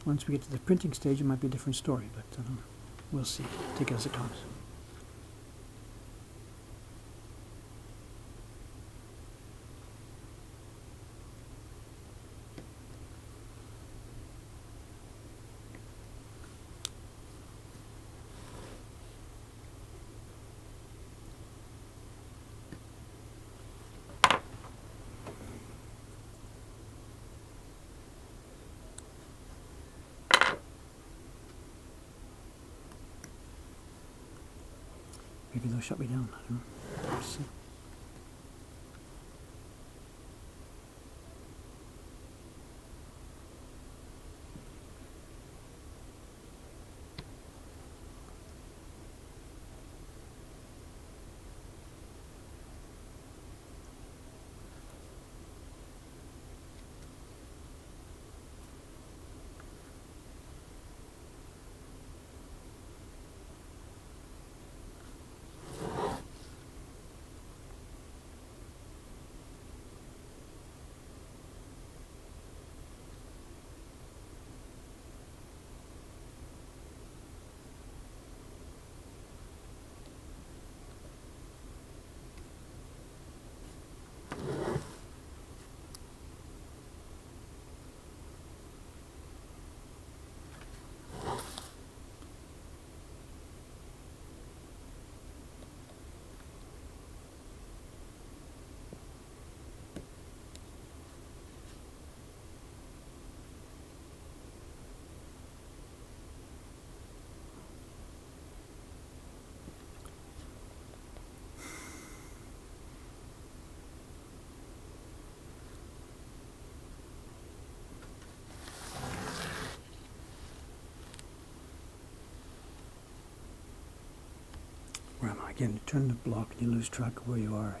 Once we get to the printing stage, it might be a different story, but we'll see. Take it as it comes. Maybe they'll shut me down. I don't know. Let's see. Where am I? Again, you turn the block and you lose track of where you are.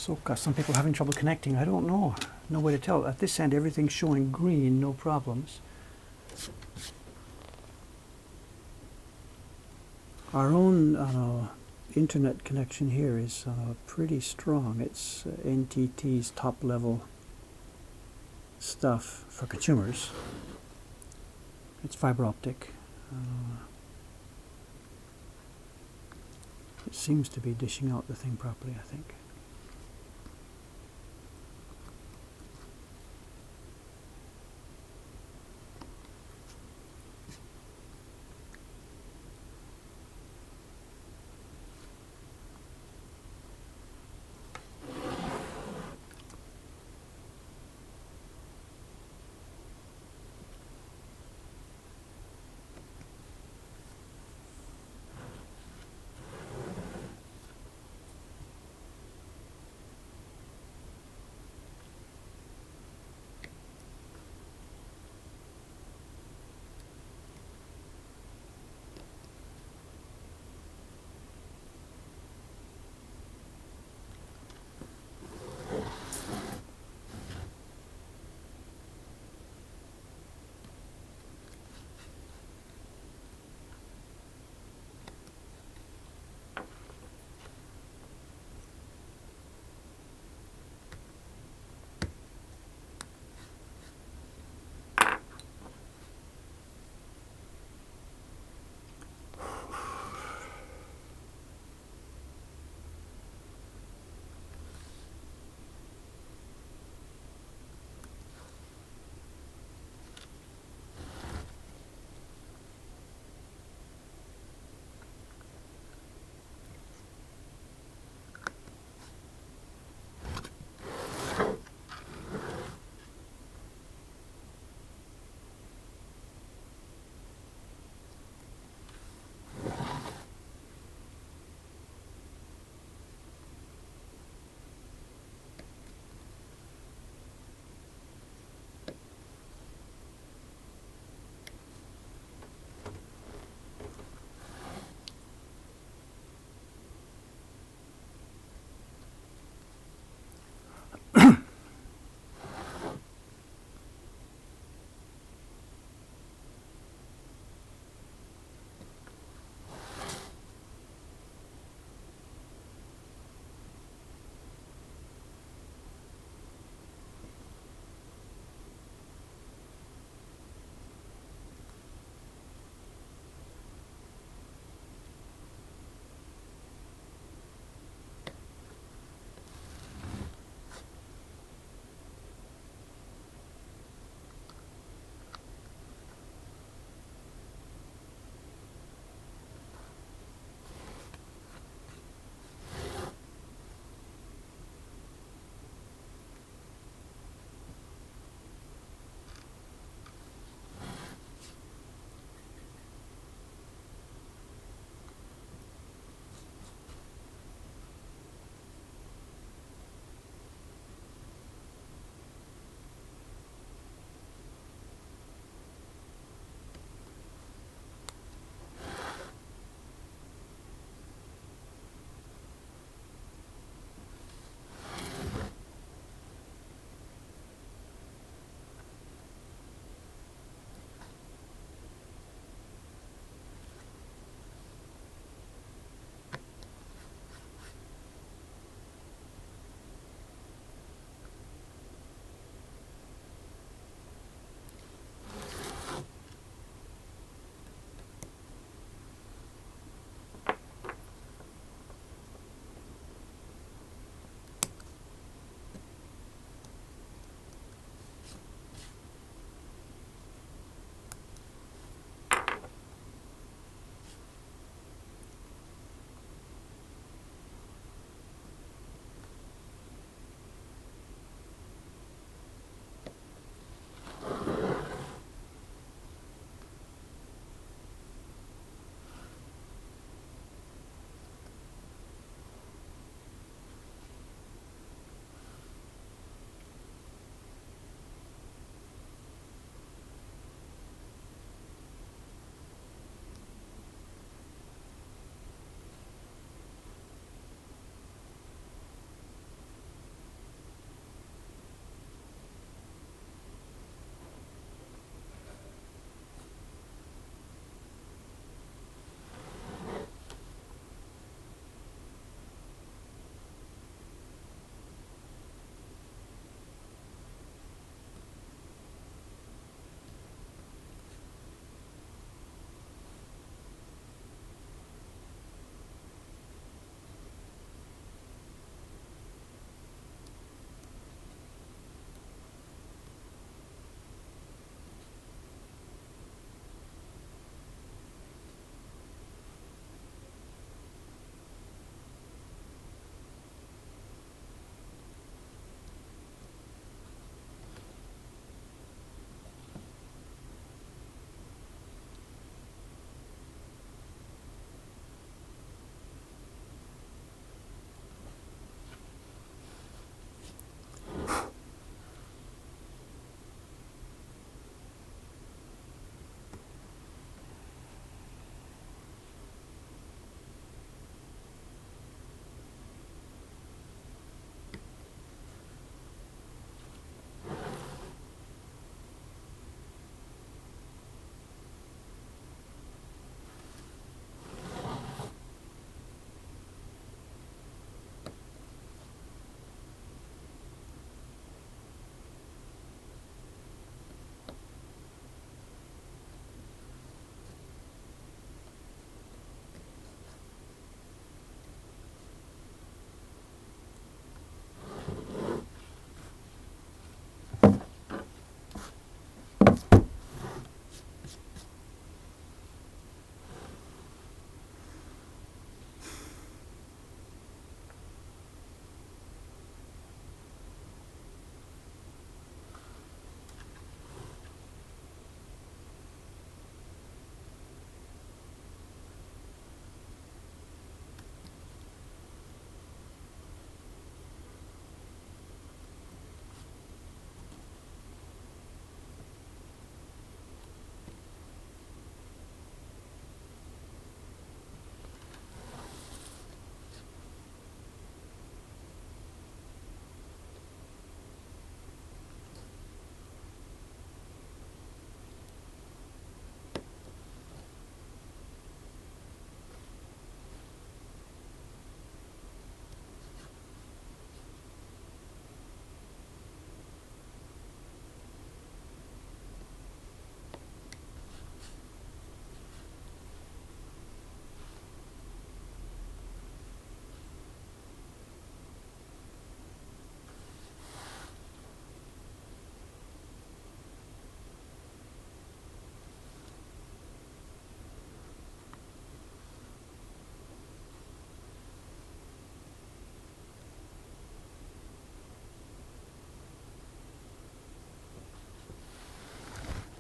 So some people having trouble connecting. I don't know. No way to tell. At this end, everything's showing green, no problems. Our own internet connection here is pretty strong. It's NTT's top level stuff for consumers. It's fiber optic. It seems to be dishing out the thing properly, I think.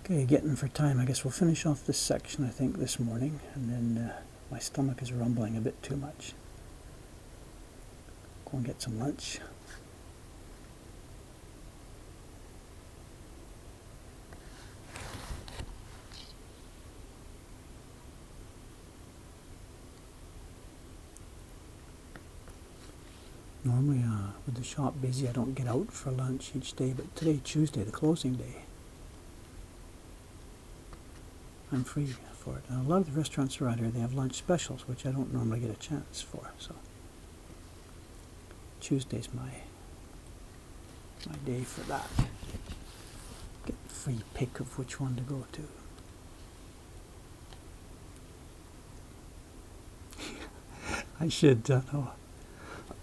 Okay, getting for time. I guess we'll finish off this section, I think, this morning, and then my stomach is rumbling a bit too much. Go and get some lunch. Normally, with the shop busy, I don't get out for lunch each day, but today, Tuesday, the closing day, I'm free for it. And a lot of the restaurants around here, they have lunch specials, which I don't normally get a chance for. So Tuesday's my day for that. Get a free pick of which one to go to. I should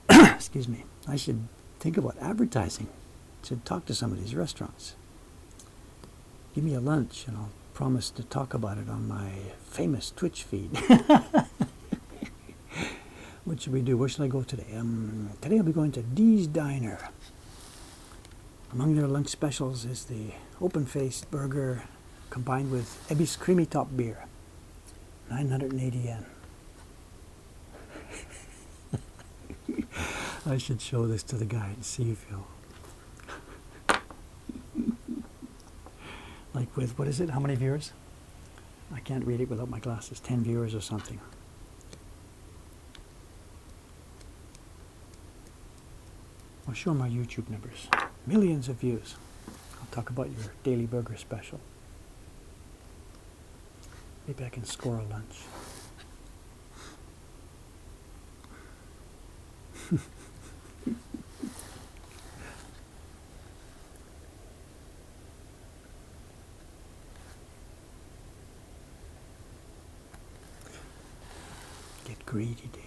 excuse me. I should think about advertising. Should talk to some of these restaurants. Give me a lunch, and I'll promise to talk about it on my famous Twitch feed. What should we do? Where should I go today? Today I'll be going to Dee's Diner. Among their lunch specials is the open-faced burger combined with Ebbie's Creamy Top beer. 980 yen. I should show this to the guy and see if he'll... Like with, what is it? How many viewers? I can't read it without my glasses. 10 viewers or something. I'll show my YouTube numbers. Millions of views. I'll talk about your daily burger special. Maybe I can score a lunch. Get greedy, Dave.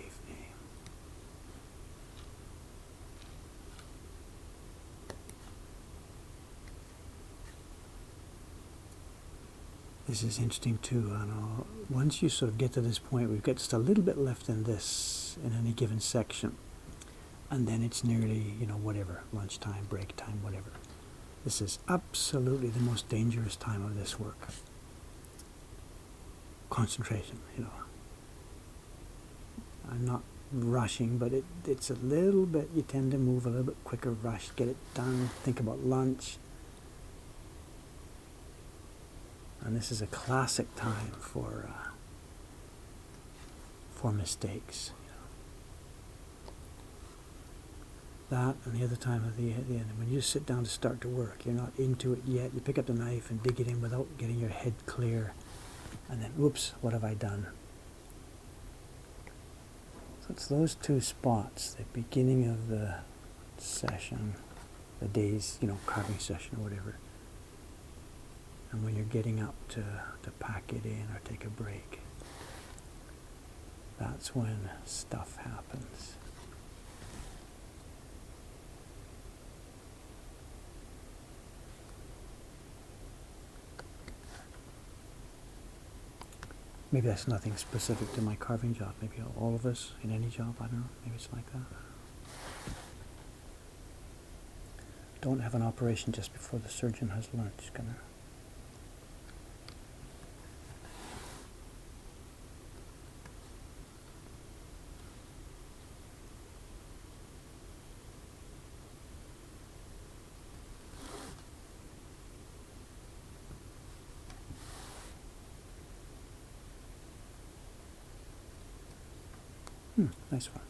This is interesting too. Once you sort of get to this point, we've got just a little bit left in this, in any given section. And then it's nearly, whatever, lunchtime, break time, whatever. This is absolutely the most dangerous time of this work. Concentration, I'm not rushing, but it's a little bit, you tend to move a little bit quicker, rush, get it done, think about lunch. And this is a classic time for mistakes. That and the other time at the end, when you just sit down to start to work, you're not into it yet. You pick up the knife and dig it in without getting your head clear, and then, whoops, what have I done? So it's those two spots, the beginning of the session, the day's, carving session or whatever, and when you're getting up to pack it in or take a break. That's when stuff happens. Maybe that's nothing specific to my carving job. Maybe all of us in any job, I don't know. Maybe it's like that. Don't have an operation just before the surgeon has lunch. Gonna nice one.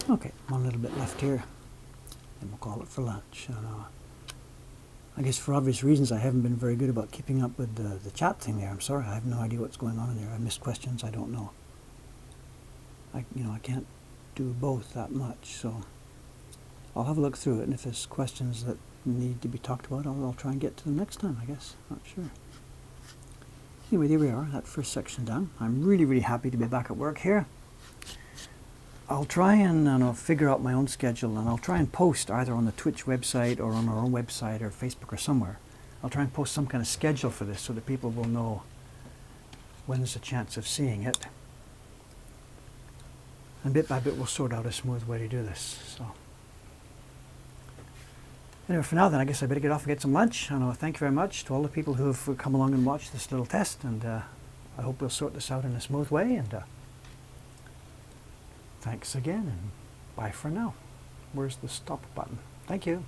Okay, one little bit left here, and we'll call it for lunch. And, I guess for obvious reasons I haven't been very good about keeping up with the chat thing there. I'm sorry, I have no idea what's going on in there. I missed questions, I don't know. I can't do both that much, so I'll have a look through it, and if there's questions that need to be talked about, I'll try and get to them next time, I guess. Not sure. Anyway, there we are, that first section done. I'm really, really happy to be back at work here. I'll try and figure out my own schedule, and I'll try and post either on the Twitch website or on our own website or Facebook or somewhere. I'll try and post some kind of schedule for this so that people will know when there's a chance of seeing it. And bit by bit we'll sort out a smooth way to do this. So anyway, for now then, I guess I better get off and get some lunch. And thank you very much to all the people who have come along and watched this little test, and I hope we'll sort this out in a smooth way. And thanks again, and bye for now. Where's the stop button? Thank you.